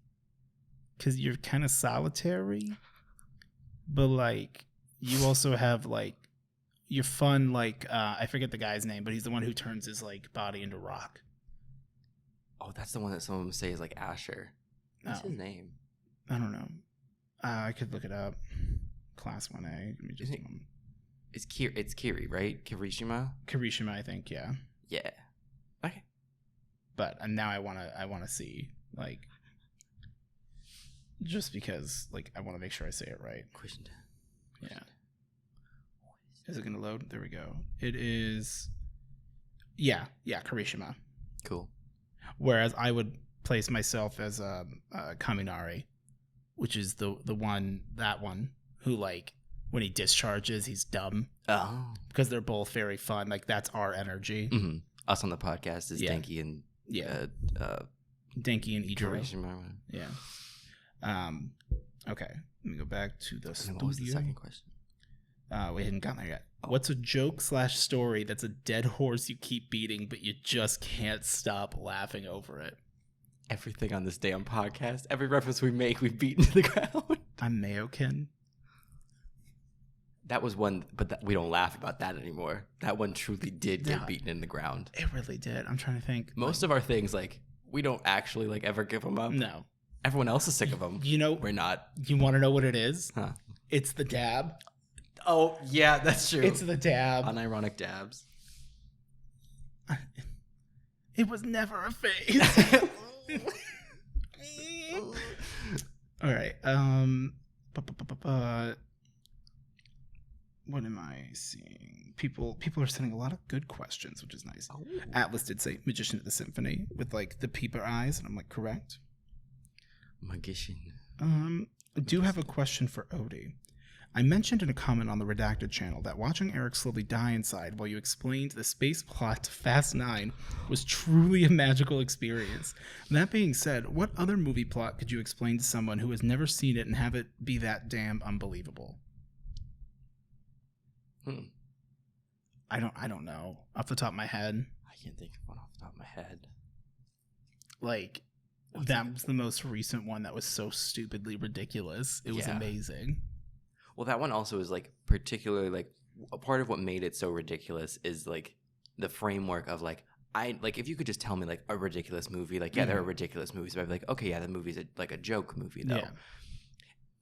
Because you're kind of solitary, but you also have you're fun. I forget the guy's name, but he's the one who turns his body into rock. Oh, that's the one that some of them say is Asher. What's his name? I don't know. I could look it up. Class 1A. It's Kiri, right? Kirishima, I think. Yeah. Yeah. Okay. But now I wanna see just because I want to make sure I say it right. Question. Yeah. Is it going to load? There we go. It is. Yeah, Kirishima. Cool. Whereas I would place myself as Kaminari, which is the one who when he discharges, he's dumb. Oh. Because they're both very fun. That's our energy. Mm-hmm. Us on the podcast is Denki and Denki and Idro. Kirishima. Yeah. Okay. Let me go back to the studio. What was the second question? We hadn't gotten there yet. Oh. What's a joke/story that's a dead horse you keep beating, but you just can't stop laughing over it? Everything on this damn podcast, every reference we make, we've beaten to the ground. I'm Mayokin. That was one, but we don't laugh about that anymore. That one truly did get beaten in the ground. It really did. I'm trying to think. Most of our things, we don't actually ever give them up. No. Everyone else is sick of them. We're not. You want to know what it is? Huh? It's the dab. Oh, yeah, that's true. It's the dab. Unironic dabs. It was never a phase. All right. What am I seeing? People are sending a lot of good questions, which is nice. Oh. Atlas did say Magician at the Symphony with the peeper eyes, and I'm correct. Magician. I do have a question for Odie. I mentioned in a comment on the Redacted channel that watching Eric slowly die inside while you explained the space plot to Fast 9 was truly a magical experience. That being said, what other movie plot could you explain to someone who has never seen it and have it be that damn unbelievable? I don't know off the top of my head. I can't think of one off the top of my head. Like, that was the most recent one that was so stupidly ridiculous. It was amazing. Well, that one also is like particularly like a part of what made it so ridiculous is like the framework of like if you could just tell me like a ridiculous movie, like there are ridiculous movies, but I'd be like, okay, yeah, the movie's like a joke movie though. Yeah.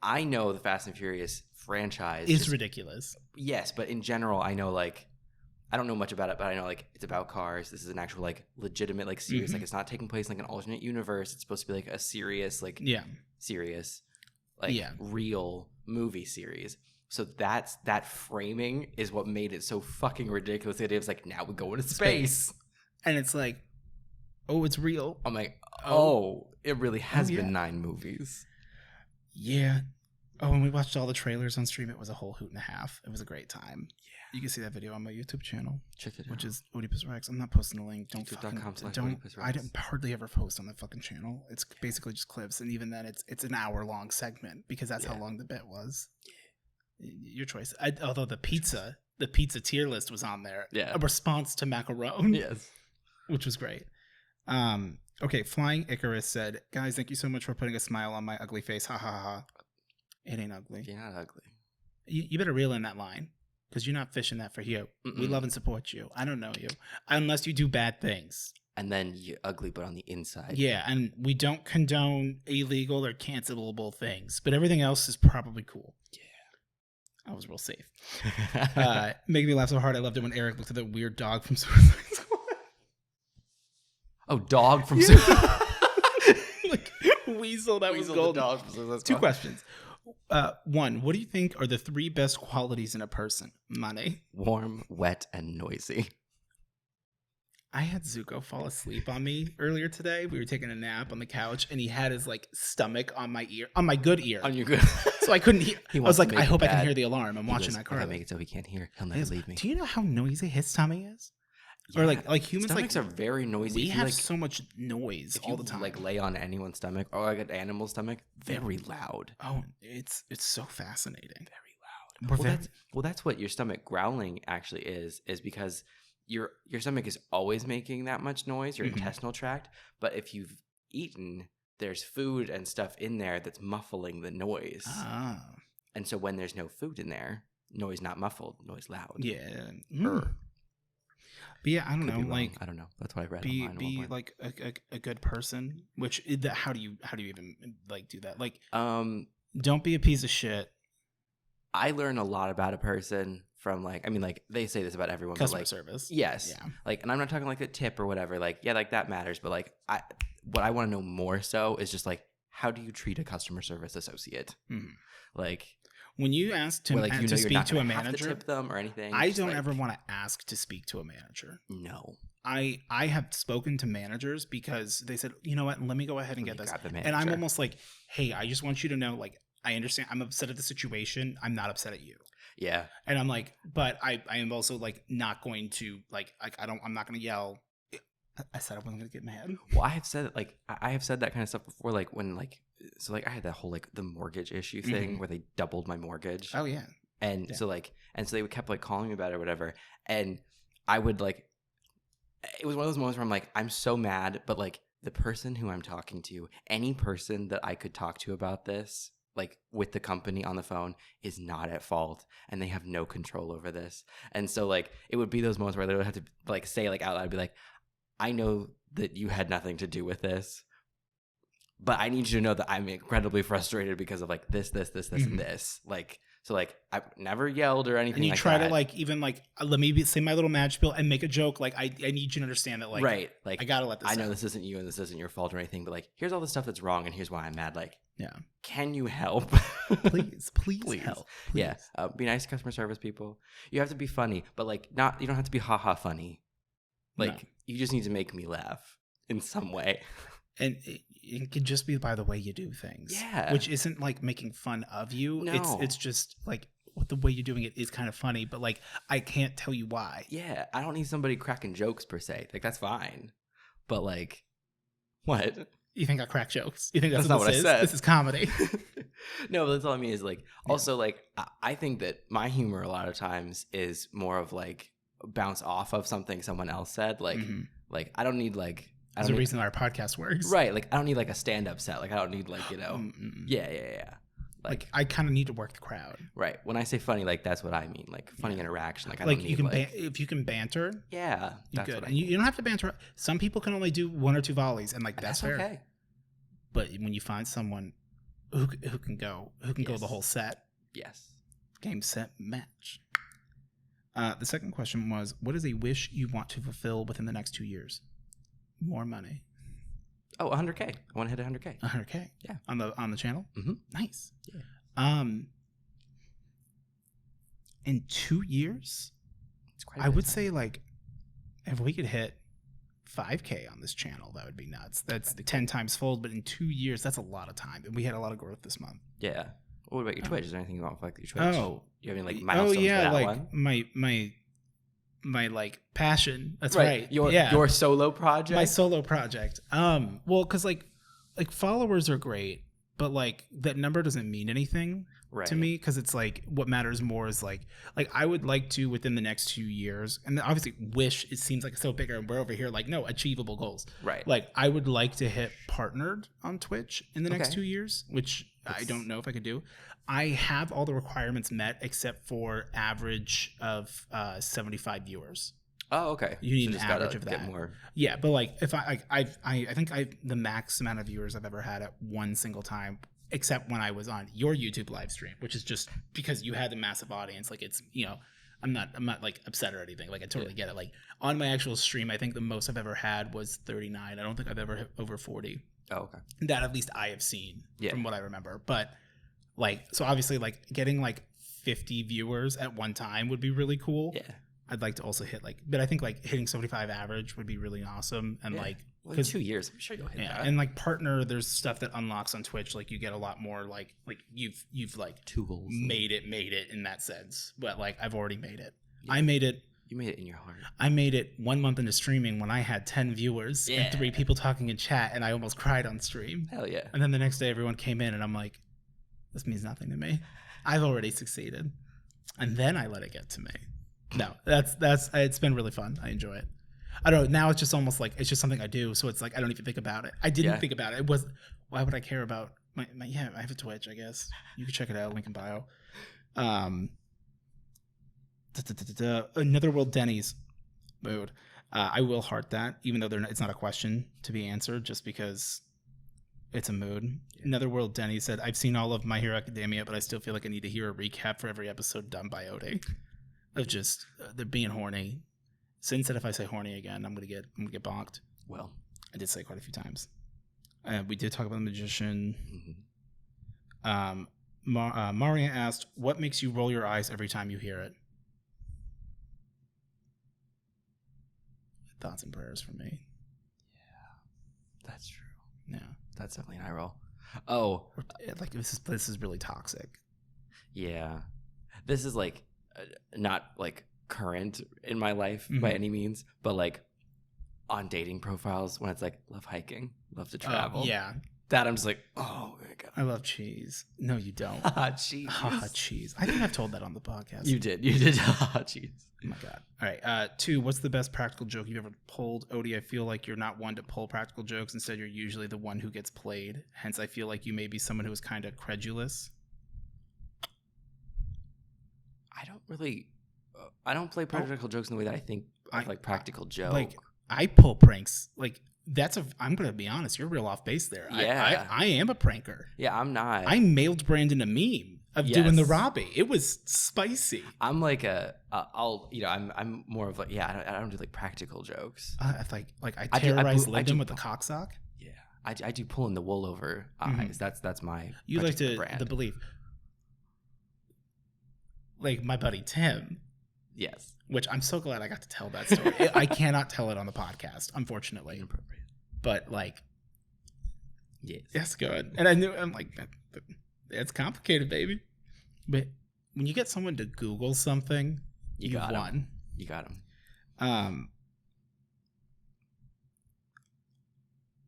I know the Fast and Furious franchise is ridiculous. Yes, but in general, I know like I don't know much about it, but I know like it's about cars. This is an actual like legitimate like serious like it's not taking place in like an alternate universe. It's supposed to be like a serious like serious like real movie series. So that framing is what made it so fucking ridiculous. It was like now we go into space. And it's like, oh, it's real. I'm like, oh, it really has been 9 movies. Yeah. Oh, when we watched all the trailers on stream, it was a whole hoot and a half. It was a great time. Yeah. You can see that video on my YouTube channel. Check it out. Which is Odiepus Rex. I'm not posting the link. Don't I don't hardly ever post on the fucking channel. It's basically just clips, and even then it's an hour-long segment because that's how long the bit was. Your choice. Although the pizza tier list was on there. Yeah. A response to macaron. Yes. Which was great. Okay, Flying Icarus said, guys, thank you so much for putting a smile on my ugly face. Ha ha ha. It ain't ugly. You're not ugly. You better reel in that line because you're not fishing that for you. We love and support you. I don't know you. Unless you do bad things. And then you're ugly, but on the inside. Yeah, and we don't condone illegal or cancelable things, but everything else is probably cool. Yeah. I was real safe. Making me laugh so hard. I loved it when Eric looked at the weird dog from Suicide Squad. Oh, dog from Suicide like Weasel, that was gold. Dog from Suicide Squad. 2 questions. 1, what do you think are the 3 best qualities in a person? Money. Warm, wet, and noisy. I had Zuko fall asleep on me earlier today. We were taking a nap on the couch, and he had his like stomach on my ear, on my good ear. On your good. So I couldn't hear. I was like, I hope I can hear the alarm. I'm watching that car. I make it so he can't hear. He'll never leave me. Do you know how noisy his tummy is? Yeah. Or like humans, stomachs are very noisy. We have so much noise all the time. Like lay on anyone's stomach or like an animal's stomach, very loud. Oh, it's so fascinating. Very loud. That's what your stomach growling actually is because your stomach is always making that much noise, your intestinal tract. But if you've eaten, there's food and stuff in there that's muffling the noise. Ah. And so when there's no food in there, noise not muffled, noise loud. Yeah. But yeah, I don't know. Like, I don't know. That's what I read. Be like a good person. Which how do you even like do that? Like, don't be a piece of shit. I learn a lot about a person from like they say this about everyone. Customer but like, service. Yes. Yeah. Like, and I'm not talking like a tip or whatever. Like, yeah, like that matters. But like, what I want to know more so is just like, how do you treat a customer service associate? Mm-hmm. Like. When you ask to speak to a manager, have to tip them or anything. I don't ever want to ask to speak to a manager. No. I have spoken to managers because they said, you know what, let me go ahead and get this. And I'm almost like, hey, I just want you to know, like, I understand I'm upset at the situation. I'm not upset at you. Yeah. And I'm like, but I am also like not going to I'm not going to yell. I said I wasn't going to get mad. Well, I have said that kind of stuff before, like when so I had that whole like the mortgage issue thing where they doubled my mortgage. Oh yeah. And so they kept like calling me about it or whatever. And I would like, it was one of those moments where I'm like, I'm so mad, but like the person who I'm talking to, any person that I could talk to about this, like with the company on the phone, is not at fault and they have no control over this. And so like, it would be those moments where they would have to like say like out loud, be like, I know that you had nothing to do with this, but I need you to know that I'm incredibly frustrated because of like this, and this. Like, so like I never yelled or anything. And you like try that. To like even like let me say my little mad spiel and make a joke. Like I need you to understand that like right. Like I gotta let this. I know this isn't you and this isn't your fault or anything, but like here's all the stuff that's wrong and here's why I'm mad. Like can you help? please help. Please. Yeah, be nice to customer service people. You have to be funny, but like you don't have to be haha funny. Like you just need to make me laugh in some way. And it can just be by the way you do things. Yeah. Which isn't like making fun of you. No. It's just like the way you're doing it is kind of funny, but like I can't tell you why. Yeah. I don't need somebody cracking jokes per se. Like that's fine. But like, what? You think I crack jokes? You think that's not what I said? This is comedy. No, but that's all I mean is like, also like, I think that my humor a lot of times is more of like, bounce off of something someone else said. Like, like I don't need like. There's a reason our podcast works. Right. Like, I don't need like a stand-up set. Like, I don't need like, yeah. Like I kind of need to work the crowd. Right. When I say funny, like that's what I mean. Like funny interaction. Like I like don't you need can if you can banter. Yeah. That's good. And you don't have to banter. Some people can only do 1 or 2 volleys, and like that's fair. Okay. But when you find someone who can go the whole set. Yes. Game, set, match. The second question was, what is a wish you want to fulfill within the next 2 years? More money. Oh, 100K. I want to hit 100K. 100K. Yeah. On the channel? Mm-hmm. Nice. Yeah. In 2 years, I would say like if we could hit 5K on this channel, that would be nuts. That's 10 times fold, but in 2 years, that's a lot of time. And we had a lot of growth this month. Yeah. What about your Twitch? Is there anything you want for like your Twitch? Oh. You have any like milestones for that like one? my like passion. That's right. Your solo project. My solo project. Well, because like followers are great, but like that number doesn't mean anything to me, because it's like what matters more is like I would like to within the next 2 years, and obviously wish it seems like it's so bigger, and we're over here like no achievable goals. Right. Like I would like to hit partnered on Twitch in the next 2 years, which I don't know if I could do. I have all the requirements met except for average of 75 viewers. Oh, okay. You need an average of that. Get more. Yeah, but like if I think the max amount of viewers I've ever had at one single time, except when I was on your YouTube live stream, which is just because you had a massive audience. Like it's, I'm not like upset or anything. Like I totally get it. Like on my actual stream, I think the most I've ever had was 39. I don't think I've ever hit over 40. Oh, okay. That at least I have seen from what I remember. But like, so obviously like getting like 50 viewers at one time would be really cool. Yeah. I'd like to also hit but I think like hitting 75 average would be really awesome. And in 2 years, I'm sure you'll hit that. And like partner, there's stuff that unlocks on Twitch. Like you get a lot more like you've like tools made it in that sense. But like I've already made it. Yeah. I made it. You made it in your heart. I made it 1 month into streaming when I had 10 viewers and 3 people talking in chat, and I almost cried on stream. Hell yeah. And then the next day everyone came in and I'm like, this means nothing to me. I've already succeeded. And then I let it get to me. No, that's it's been really fun. I enjoy it. I don't know. Now it's just almost like it's just something I do. So it's like I don't even think about it. I didn't think about it. It was, why would I care about my I have a Twitch, I guess. You can check it out, link in bio. Another World Denny's mood. I will heart that, even though it's not a question to be answered, just because it's a mood. Yeah. Another World Denny said, I've seen all of My Hero Academia, but I still feel like I need to hear a recap for every episode done by Odie. Of just they're being horny. Sin said if I say horny again, I'm gonna get bonked. Well, I did say it quite a few times. We did talk about the magician. Mm-hmm. Maria asked, "What makes you roll your eyes every time you hear it?" Thoughts and prayers for me. Yeah, that's true. Yeah, that's definitely an eye roll. Oh, like this is really toxic. Yeah, this is like. Not like current in my life by any means, but like on dating profiles when it's like love hiking, love to travel. Yeah. That I'm just like, oh my God. I love cheese. No, you don't. Cheese. Cheese. I think I've told that on the podcast. You did. Cheese. Oh my God. All right. 2, what's the best practical joke you've ever pulled? Odie, I feel like you're not one to pull practical jokes. Instead, you're usually the one who gets played. Hence, I feel like you may be someone who is kind of credulous. I don't play practical jokes in the way that I think of like practical joke. Like I pull pranks. Like I'm going to be honest. You're real off base there. Yeah. I am a pranker. Yeah, I'm not. I mailed Brandon a meme of doing the Robbie. It was spicy. I'm like I'm more of like, I don't do like practical jokes. I terrorize Lyndon with the cocksock. Yeah. I do pulling the wool over eyes. That's my you like the belief. Like my buddy Tim. Yes. Which I'm so glad I got to tell that story. I cannot tell it on the podcast, unfortunately. Inappropriate. But like, yes, that's good. And I'm like, it's complicated, baby. But when you get someone to Google something, you won. You got them.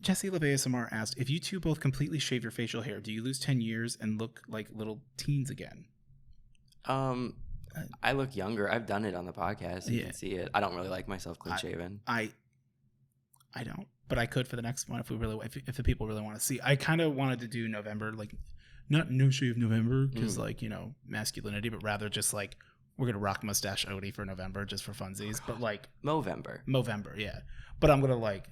Jesse Love ASMR asked, if you two both completely shave your facial hair, do you lose 10 years and look like little teens again? I look younger. I've done it on the podcast. You can see it. I don't really like myself clean shaven. I don't, but I could for the next one if the people really want to see. I kind of wanted to do November, like not no shave November because like masculinity, but rather just like we're gonna rock mustache Odie for November just for funsies. But like Movember, yeah. But I'm gonna like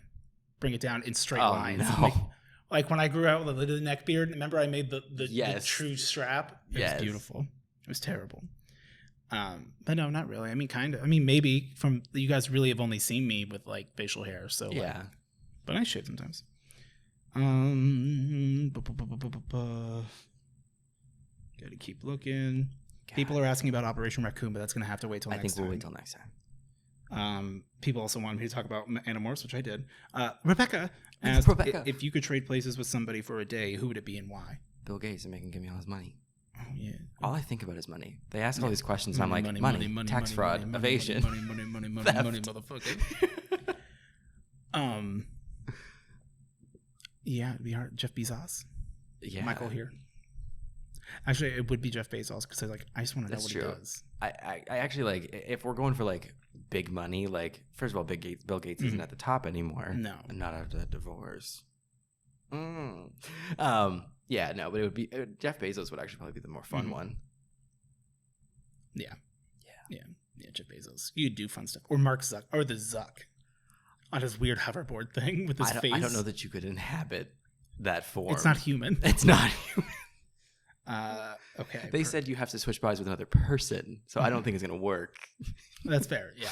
bring it down in straight lines. No. Like when I grew out with the neck beard, remember I made the true strap? It was beautiful. It was terrible. But no, not really. I mean, kind of. I mean, maybe from you guys really have only seen me with like facial hair, so yeah. Like, but I shave sometimes. Gotta keep looking. God. People are asking about Operation Raccoon, but that's gonna have to wait till next time. I think we'll wait till next time. People also wanted me to talk about Animorphs, which I did. Rebecca asked if you could trade places with somebody for a day, who would it be and why? Bill Gates, and make him give me all his money. Oh, yeah. All I think about is money. They ask all these questions, and I'm like, money, tax fraud, evasion. Money, motherfucker. Yeah, it'd be hard. Jeff Bezos. Yeah. Michael here. Actually, it would be Jeff Bezos because I just want to know what he does. I actually like if we're going for like big money. Like first of all, Bill Gates isn't at the top anymore. No, not after that divorce. Yeah, no, but it would be Jeff Bezos would actually probably be the more fun one. Yeah, Jeff Bezos. You could do fun stuff, or Mark Zuck, or the Zuck on his weird hoverboard thing with his face. I don't know that you could inhabit that form. It's not human. It's not human. Okay. They said you have to switch bodies with another person, so I don't think it's gonna work. That's fair. Yeah.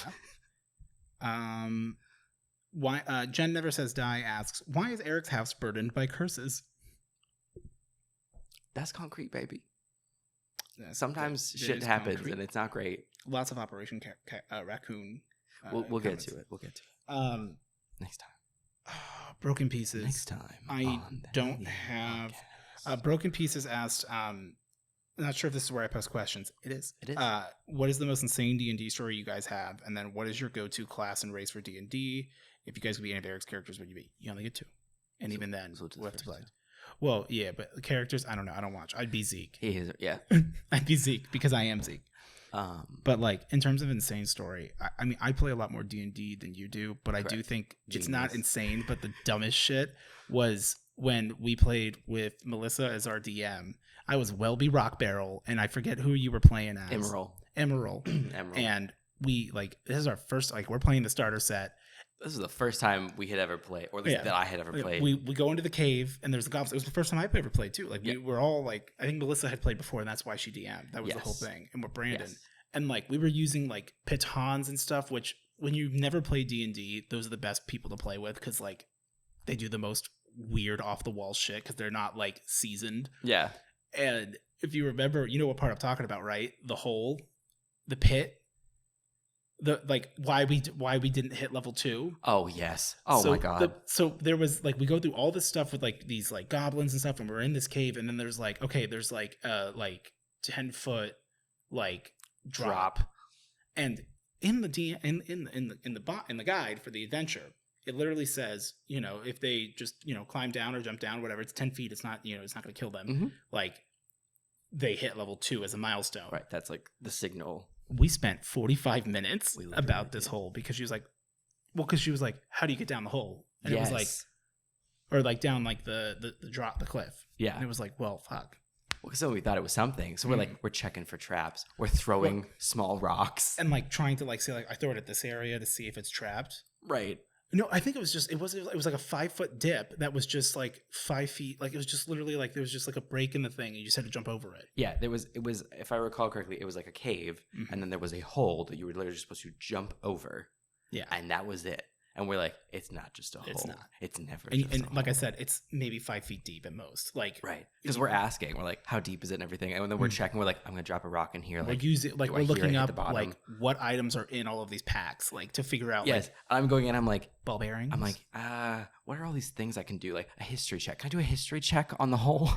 Why? Jen Never Says Die asks, why is Eric's house burdened by curses? That's concrete, baby. Sometimes shit happens concrete. And it's not great. Lots of Operation Raccoon. We'll get to it. Next time. Broken Pieces. Next time. I don't have. Broken Pieces asked. I'm not sure if this is where I post questions. It is. What is the most insane D&D story you guys have? And then what is your go-to class and race for D&D? If you guys could be any of Eric's characters, would you be? You only get 2. And even then, we'll have to play. Well, yeah, but the characters, I don't know. I don't watch. I'd be Zeke. I'd be Zeke because I am Zeke. But like in terms of insane story, I mean, I play a lot more D&D than you do, but correct. I do think it's not insane. But the dumbest shit was when we played with Melissa as our DM. I was Welby Rock Barrel, and I forget who you were playing as. Emerald. And we like this is our first we're playing the starter set. This is the first time we had ever played, or at least that I had ever played. We go into the cave, and there's the goblins. It was the first time I ever played, too. Like, we were all, like... I think Melissa had played before, and that's why she DM'd. That was the whole thing. And we're Brandon. Yes. And, like, we were using, like, pitons and stuff, which, when you've never played D&D, those are the best people to play with, because, like, they do the most weird, off-the-wall shit, because they're not, like, seasoned. Yeah. And if you remember, you know what part I'm talking about, right? The hole, the pit. Why we didn't hit level 2. Oh yes. Oh my god. So there was like we go through all this stuff with like these like goblins and stuff, and we're in this cave, and then there's like 10-foot like drop, and in the in the guide for the adventure, it literally says, you know, if they just, you know, climb down or jump down, whatever, it's 10 feet. It's not, you know, it's not going to kill them. Mm-hmm. Like they hit level 2 as a milestone. Right. That's like the signal. We spent 45 minutes about this hole because she was like, how do you get down the hole? And it was like, or like down like the drop, the cliff. Yeah. And it was like, well, fuck. Well, so we thought it was something. So we're like, we're checking for traps. We're throwing small rocks. And like trying to like say like, I throw it at this area to see if it's trapped. Right. No, I think it was like a 5-foot dip that was just like 5 feet. Like it was just literally like there was just like a break in the thing and you just had to jump over it. Yeah, it was if I recall correctly, it was like a cave, and then there was a hole that you were literally supposed to jump over. Yeah, and that was it. And we're like, it's not just a hole. It's not. It's never. And like I said, it's maybe 5 feet deep at most. Like right, because we're asking, we're like, how deep is it and everything, and then we're checking, we're like, I'm gonna drop a rock in here. Like use it. Like we're looking up like what items are in all of these packs, like to figure out. Yes, like, I'm going in. I'm like ball bearings. I'm like, what are all these things I can do? Like a history check. Can I do a history check on the hole?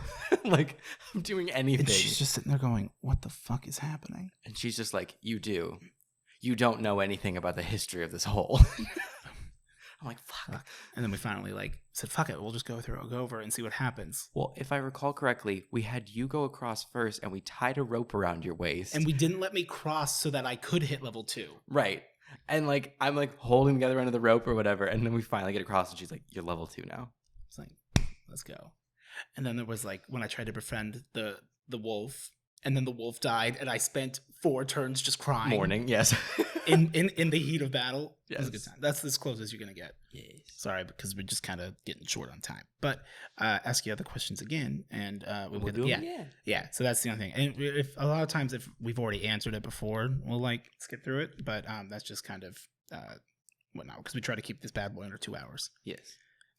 Like I'm doing anything. And she's just sitting there going, what the fuck is happening? And she's just like, you don't know anything about the history of this hole. I'm like, fuck. And then we finally like said, fuck it, we'll just go over and see what happens. Well, if I recall correctly, we had you go across first and we tied a rope around your waist. And we didn't let me cross so that I could hit level 2. Right. And like I'm like holding the other end of the rope or whatever, and then we finally get across and she's like, you're level 2 now. It's like, let's go. And then there was like when I tried to befriend the wolf, and then the wolf died, and I spent 4 turns just crying. Mourning, yes. in the heat of battle. Yes. It was a good time. That's as close as you're gonna get. Yes. Sorry, because we're just kind of getting short on time. But ask you other questions again, and we'll do it. Yeah. So that's the only thing. And if a lot of times if we've already answered it before, we'll like skip through it. But that's just kind of whatnot, because we try to keep this bad boy under 2 hours. Yes.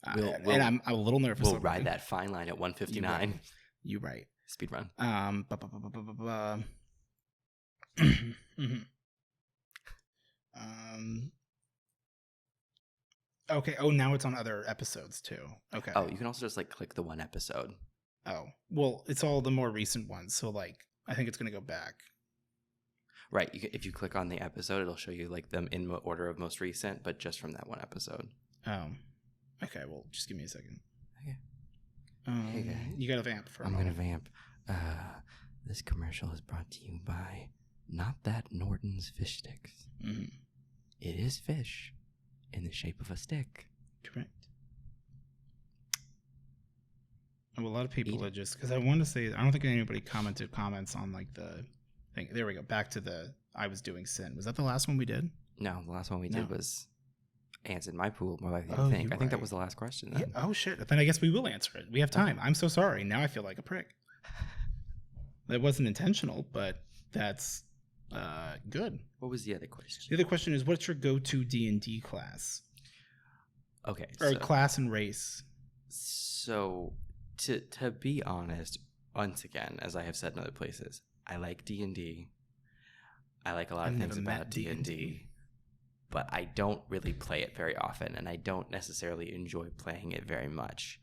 And I'm a little nervous. We'll ride that fine line at 159. You're right. Speed run. Okay. Oh, now it's on other episodes too. Okay. Oh, you can also just like click the one episode. Oh, well, it's all the more recent ones. So like, I think it's gonna go back. Right. If you click on the episode, it'll show you like them in order of most recent, but just from that one episode. Oh. Okay. Well, just give me a second. Okay. Hey guys. You got to vamp for a I'm moment. going to vamp. This commercial is brought to you by Not That Norton's Fish Sticks. Mm-hmm. It is fish in the shape of a stick. Correct. Well, a lot of people are just, because I want to say, I don't think anybody comments on like the thing. There we go. Back to the I was doing sin. Was that the last one we did? No, the last one we did was answered my pool. I think that was the last question. Then. Yeah. Oh, shit. Then I guess we will answer it. We have time. I'm so sorry. Now I feel like a prick. That wasn't intentional, but that's good. What was the other question? The other question is, what's your go-to D&D class? Okay. Or class and race. So, to be honest, once again, as I have said in other places, I like D&D. I like a lot of things about D&D. But I don't really play it very often, and I don't necessarily enjoy playing it very much.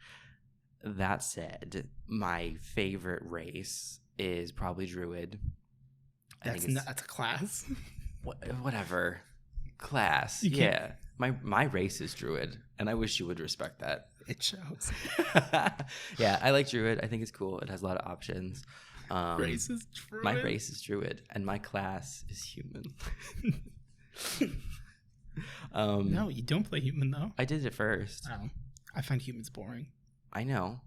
That said, my favorite race is probably Druid. That's a class? Whatever. Class. Yeah. My race is Druid, and I wish you would respect that. It shows. Yeah, I like Druid. I think it's cool. It has a lot of options. Race is Druid? My race is Druid, and my class is human. No, you don't play human, though. I did it first. Oh, I find humans boring. I know.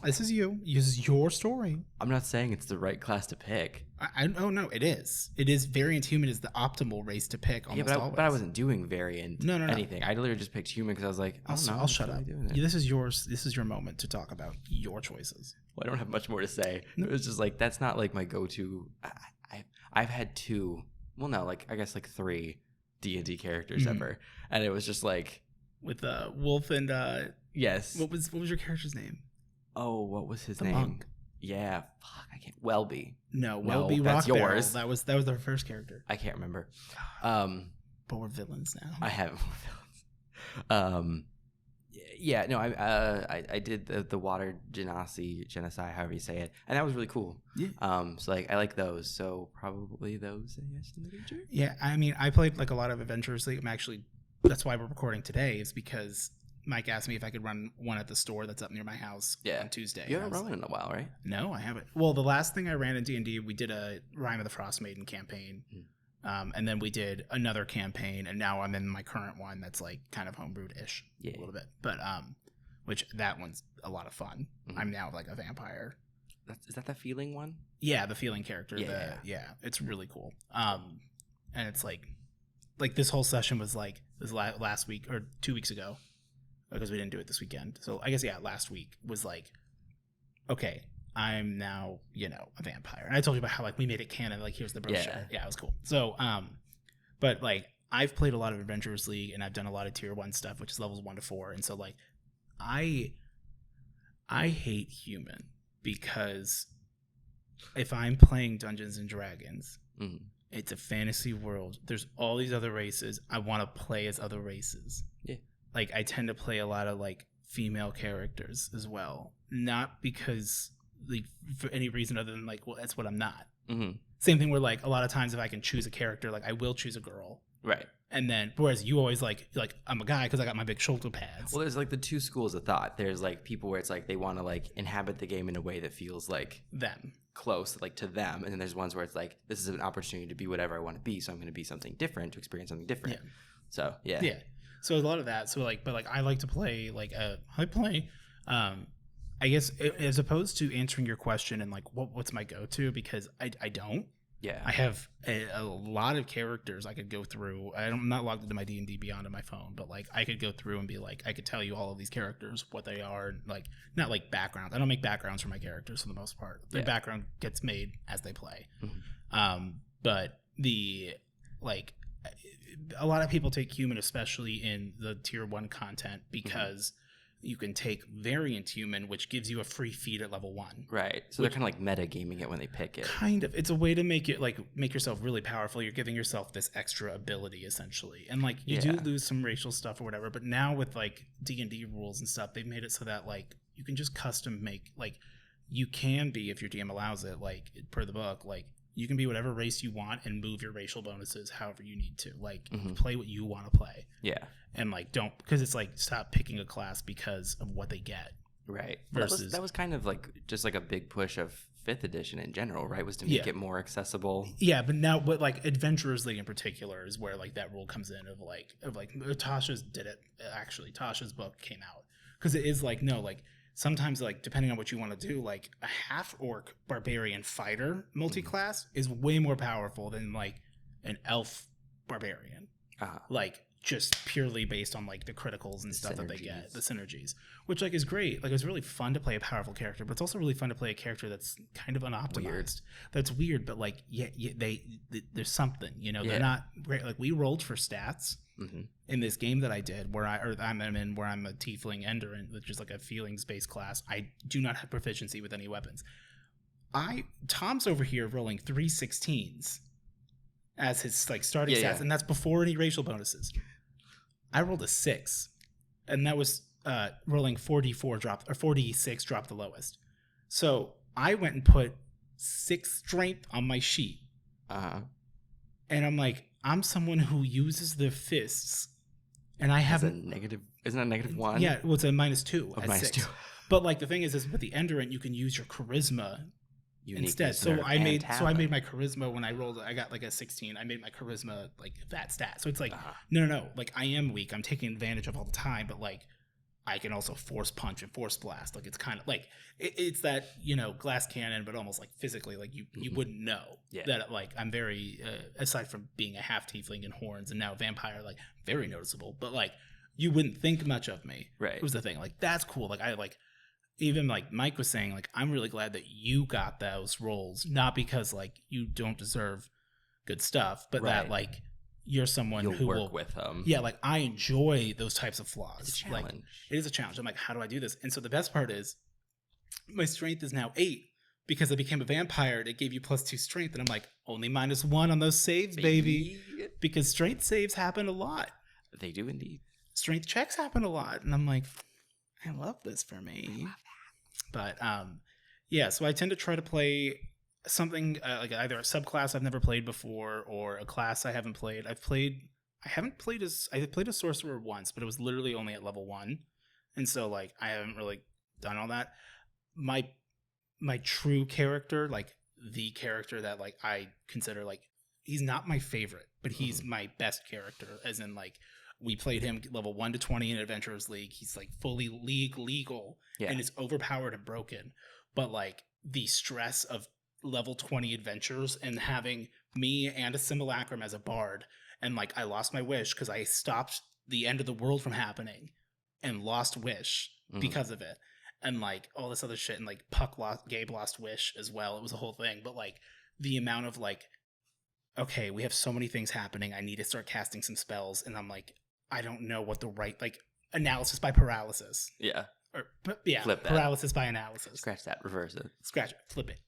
This is you. This is your story. I'm not saying it's the right class to pick. No, it is. It is. Variant human is the optimal race to pick almost always. But I wasn't doing variant anything. I literally just picked human because I was like, I'll shut up. This is yours. This is your moment to talk about your choices. Well, I don't have much more to say. No. It was just like, that's not like my go-to. I've had 2, well, no, like I guess like 3 D&D characters ever. And it was just like. With Wolf and. Yes. What was your character's name? Oh, what was his name? Monk. Yeah, fuck, I can't. Welby. No, Welby. That's yours. That was their first character. I can't remember. But we're villains now. I have more villains. Yeah, no, I did the water genocide, however you say it, and that was really cool. Yeah. So like I like those. So probably those, I guess, in the future. Yeah, I mean, I played like a lot of Adventures League. That's why we're recording today, is because Mike asked me if I could run one at the store that's up near my house on Tuesday. You haven't run in a while, right? No, I haven't. Well, the last thing I ran in D&D, we did a Rime of the Frost Maiden campaign. And then we did another campaign, and now I'm in my current one that's like kind of homebrewed-ish a little bit. But which that one's a lot of fun. I'm now like a vampire. Is that the feeling one? Yeah, the feeling character. Yeah, it's really cool. And it's like this whole session was like this last week or 2 weeks ago, because we didn't do it this weekend. So I guess last week was like, okay, I'm now, a vampire. And I told you about how like we made it canon, like here's the brochure. Yeah, it was cool. So but like I've played a lot of Adventurers League, and I've done a lot of tier 1 stuff, which is levels 1 to 4. And so like I hate human, because if I'm playing Dungeons and Dragons, it's a fantasy world. There's all these other races. I want to play as other races. Yeah. Like I tend to play a lot of like female characters as well, not because like for any reason other than like, well, that's what I'm not. Same thing where like a lot of times if I can choose a character, like I will choose a girl Right. And then, whereas you always like I'm a guy because I got my big shoulder pads. Well, there's like the two schools of thought. There's like people where it's like they want to like inhabit the game in a way that feels like them close, like to them. And then there's ones where it's like, this is an opportunity to be whatever I want to be. So I'm going to be something different to experience something different. Yeah. So, yeah. Yeah. So a lot of that. So like, but like I like to play I guess as opposed to answering your question and like what's my go-to, because I don't. Yeah. I have a lot of characters I could go through. I'm not logged into my D&D Beyond on my phone, but like I could go through and be like, I could tell you all of these characters, what they are, like not like backgrounds. I don't make backgrounds for my characters for the most part. Their background gets made as they play. Mm-hmm. But the like a lot of people take human, especially in the tier 1 content, because you can take variant human, which gives you a free feed at level 1. Right. So they're kind of like meta-gaming it when they pick it. Kind of. It's a way to make it like make yourself really powerful. You're giving yourself this extra ability essentially. And like you do lose some racial stuff or whatever, but now with like D&D rules and stuff, they've made it so that like you can just custom make, like you can be, if your DM allows it, like per the book, like you can be whatever race you want and move your racial bonuses however you need to. Like play what you want to play. Yeah. And like don't, because it's like stop picking a class because of what they get. Right. Versus that was kind of like just like a big push of 5th edition in general, right? Was to make it more accessible. Yeah, but now what like Adventurers League in particular is where like that rule comes in of like Tasha's did it actually. Tasha's book came out because it is like no, like sometimes like depending on what you want to do, like a half-orc barbarian fighter multi-class is way more powerful than like an elf barbarian. Like just purely based on like the criticals and stuff that they get, the synergies, which like is great. Like it's really fun to play a powerful character, but it's also really fun to play a character that's kind of unoptimized. That's weird, but like there's something, you know. They're not great. Like we rolled for stats in this game that I did where I'm a tiefling endurant, which is like a feelings based class. I do not have proficiency with any weapons. Tom's over here rolling 3 16s as his like starting stats, and that's before any racial bonuses. I rolled a 6, and that was rolling 46 dropped the lowest. So I went and put 6 strength on my sheet, and I'm like, I'm someone who uses their fists, and I have negative. Isn't that -1? Yeah, well, it's a -2 at -6. 2. But like the thing is with the endurant, you can use your charisma instead. So I made my charisma when I rolled. I got like a 16. I made my charisma like that stat. So it's like no. Like I am weak. I'm taking advantage of all the time, but like I can also force punch and force blast. Like it's kind of like it's that, you know, glass cannon, but almost like physically, like you wouldn't know that like I'm very aside from being a half tiefling and horns and now vampire, like very noticeable. But like you wouldn't think much of me. Right. It was the thing. Like that's cool. Like I like. Even like Mike was saying, like, I'm really glad that you got those roles, not because like you don't deserve good stuff, but that like you're someone who will work with them. Yeah, like I enjoy those types of flaws. It's a challenge. Like, it is a challenge. I'm like, how do I do this? And so the best part is my strength is now 8 because I became a vampire. It gave you +2 strength, and I'm like, only -1 on those saves, baby. Because strength saves happen a lot. They do indeed. Strength checks happen a lot, and I'm like, I love this for me. But so I tend to try to play something like either a subclass I've never played before or a class I haven't played. I played a sorcerer once, but it was literally only at level 1, and so like I haven't really done all that. My true character, like the character that like I consider like he's not my favorite, but he's my best character, as in like. We played him level 1 to 20 in Adventurers League. He's like fully legal and is overpowered and broken. But like the stress of level 20 adventures and having me and a simulacrum as a bard, and like I lost my wish because I stopped the end of the world from happening and lost wish because of it, and like all this other shit, and like Gabe lost wish as well. It was a whole thing. But like the amount of like, okay, we have so many things happening. I need to start casting some spells, and I'm like, I don't know what the right, like, analysis by paralysis. Yeah. Or, flip that. Paralysis by analysis. Scratch that. Reverse it. Scratch it. Flip it.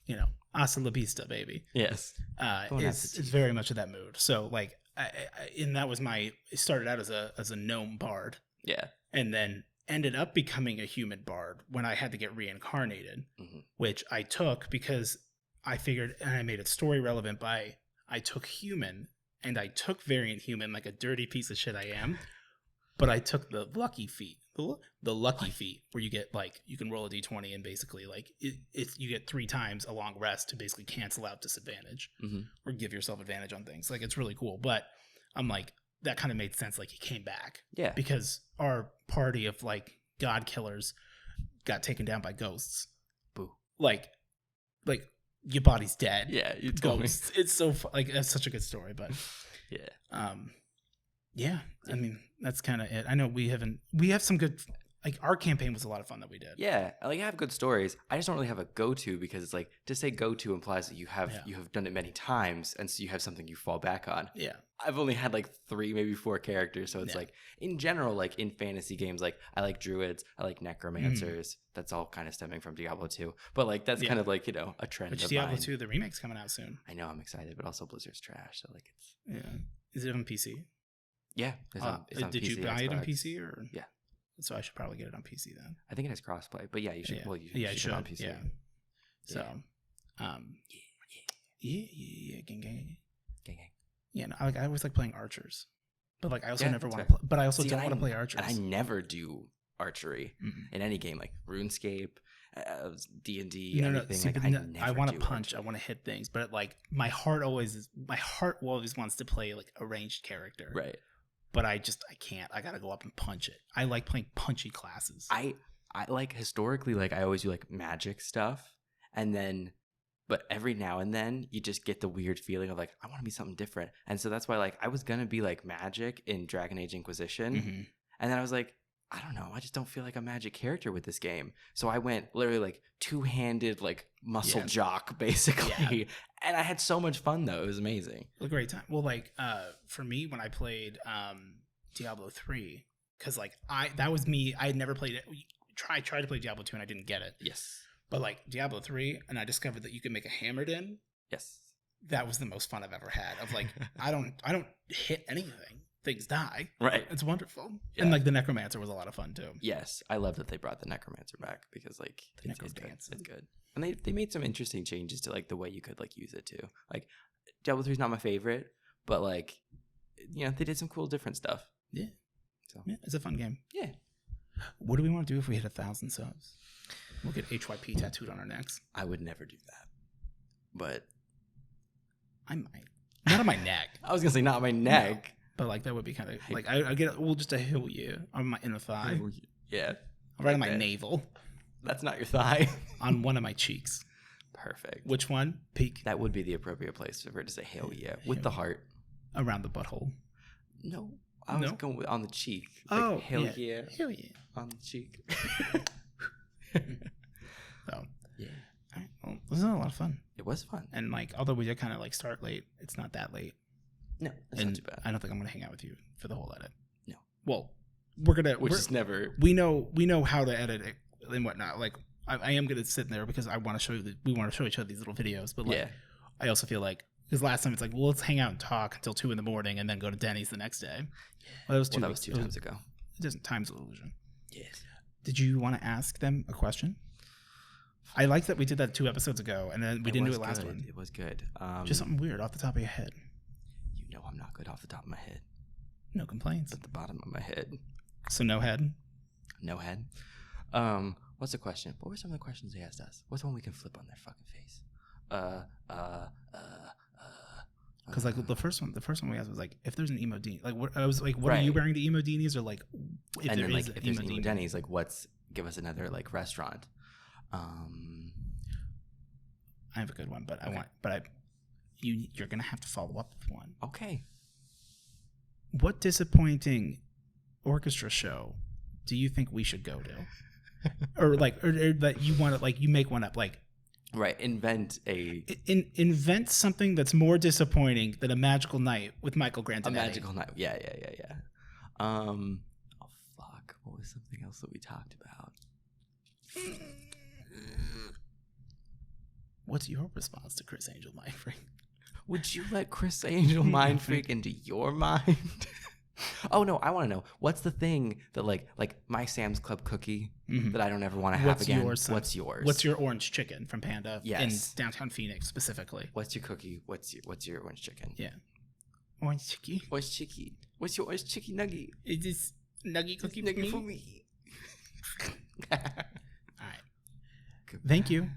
You know, hasta la vista, baby. Yes. It's very much of that mood. So, like, and that was it started out as a gnome bard. Yeah. And then ended up becoming a human bard when I had to get reincarnated, which I took because I figured, and I made it story relevant I took human and I took Variant Human like a dirty piece of shit I am, but I took the lucky feat. The lucky feat where you get like you can roll a d20 and basically like you get 3 times a long rest to basically cancel out disadvantage or give yourself advantage on things. Like it's really cool. But I'm like that kind of made sense. Like he came back, because our party of like god killers got taken down by ghosts. Boo! Like your body's dead. Yeah, you told ghosts. Me. It's so like that's such a good story. But yeah, I mean, that's kind of it. I know we have some good, like our campaign was a lot of fun that we did. Yeah, like I have good stories. I just don't really have a go-to because it's like to say go-to implies that you have done it many times, and so you have something you fall back on. Yeah. I've only had like 3, maybe 4 characters, so it's like in general, like in fantasy games, like I like druids, I like necromancers. That's all kind of stemming from Diablo 2. But like that's kind of like, a trend. Which Diablo 2, the remake's coming out soon. I know, I'm excited, but also Blizzard's trash, so like it's Is it on PC? Yeah, it's on did PC, you buy it on Xbox. PC or? Yeah. So I should probably get it on PC then. I think it has crossplay, but yeah, you should. Yeah. Well, you should should get it on PC. Yeah. So, gang. Yeah, no, I always like playing archers, but like I also never want to. But I also don't want to play archers. And I never do archery in any game, like RuneScape, D&D. Anything. I want to punch. Archery. I want to hit things, but like my heart always wants to play like a ranged character. Right. But I can't. I gotta go up and punch it. I like playing punchy classes. I like historically, like I always do like magic stuff, but every now and then you just get the weird feeling of like I want to be something different, and so that's why like I was gonna be like magic in Dragon Age Inquisition, and then I was like, I don't know, I just don't feel like a magic character with this game, so I went literally like 2-handed like muscle jock basically, and I had so much fun though. It was amazing. A great time. Well, like for me when I played Diablo 3, because like that was me. I had never played it. I tried to play Diablo 2 and I didn't get it. Yes. But like Diablo 3, and I discovered that you could make a hammered in. Yes. That was the most fun I've ever had. Of like I don't hit anything. Things die. Right. It's wonderful. Yeah. And like the Necromancer was a lot of fun too. Yes. I love that they brought the Necromancer back because like it's good. And they made some interesting changes to like the way you could like use it too. Like Diablo 3 is not my favorite, but like they did some cool different stuff. Yeah. So it's a fun game. Yeah. What do we want to do if we hit 1,000 subs? We'll get HYP tattooed on our necks. I would never do that. But I might. Not on my neck. I was gonna say not on my neck. No, but like that would be kind of like I get just a Hewll on my inner thigh. Yeah. Right on my navel. That's not your thigh. On one of my cheeks. Perfect. Which one? Peak. That would be the appropriate place for it to say hell yeah. With the heart. Around the butthole. No. I was going on the cheek. Like, hell yeah. Hell yeah. On the cheek. So, yeah. All right. Well, this was a lot of fun. It was fun. And like, although we did kind of like start late, it's not that late. No, it's not too bad. I don't think I'm going to hang out with you for the whole edit. No. Well, we're is never. We know how to edit it and whatnot. Like, I am going to sit there because I want to show you we want to show each other these little videos. But like, I also feel like, because last time it's like, well, let's hang out and talk until 2 a.m. and then go to Denny's the next day. Well, that was 2 times ago. It doesn't time's an illusion. Yes. Did you want to ask them a question? I like that we did that 2 episodes ago, and then we didn't do it last one. It was good. Just something weird off the top of your head. You know I'm not good off the top of my head. No complaints. At the bottom of my head. So no head? No head. What's the question? What were some of the questions they asked us? What's one we can flip on their fucking face? Because like the first one we asked was like, if there's an emo Denny's, like what I was like, what are you wearing to emo Denny's, or like if and there then, is like, if there's emo Denny's, like give us another like restaurant. I have a good one, but you're gonna have to follow up with one. Okay. What disappointing orchestra show do you think we should go to, or that you want to like you make one up like. Right, invent something that's more disappointing than A Magical Night with Michael Grandinetti. A Magical Night, yeah. Oh fuck! What was something else that we talked about? What's your response to Chris Angel Mind Freak? Would you let Chris Angel Mind Freak into your mind? Oh no, I want to know what's the thing that like my Sam's Club cookie that I don't ever want to have again. What's yours? What's your orange chicken from Panda? Yes. In downtown Phoenix specifically. What's your cookie? What's your orange chicken? Yeah. Orange chicky. Orange chicky. What's your orange chicky nugget? Is this nugget cookie Nugget for for me? me. All right. Thank you.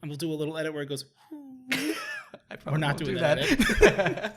And we'll do a little edit where it goes. I We're not won't doing do that edit.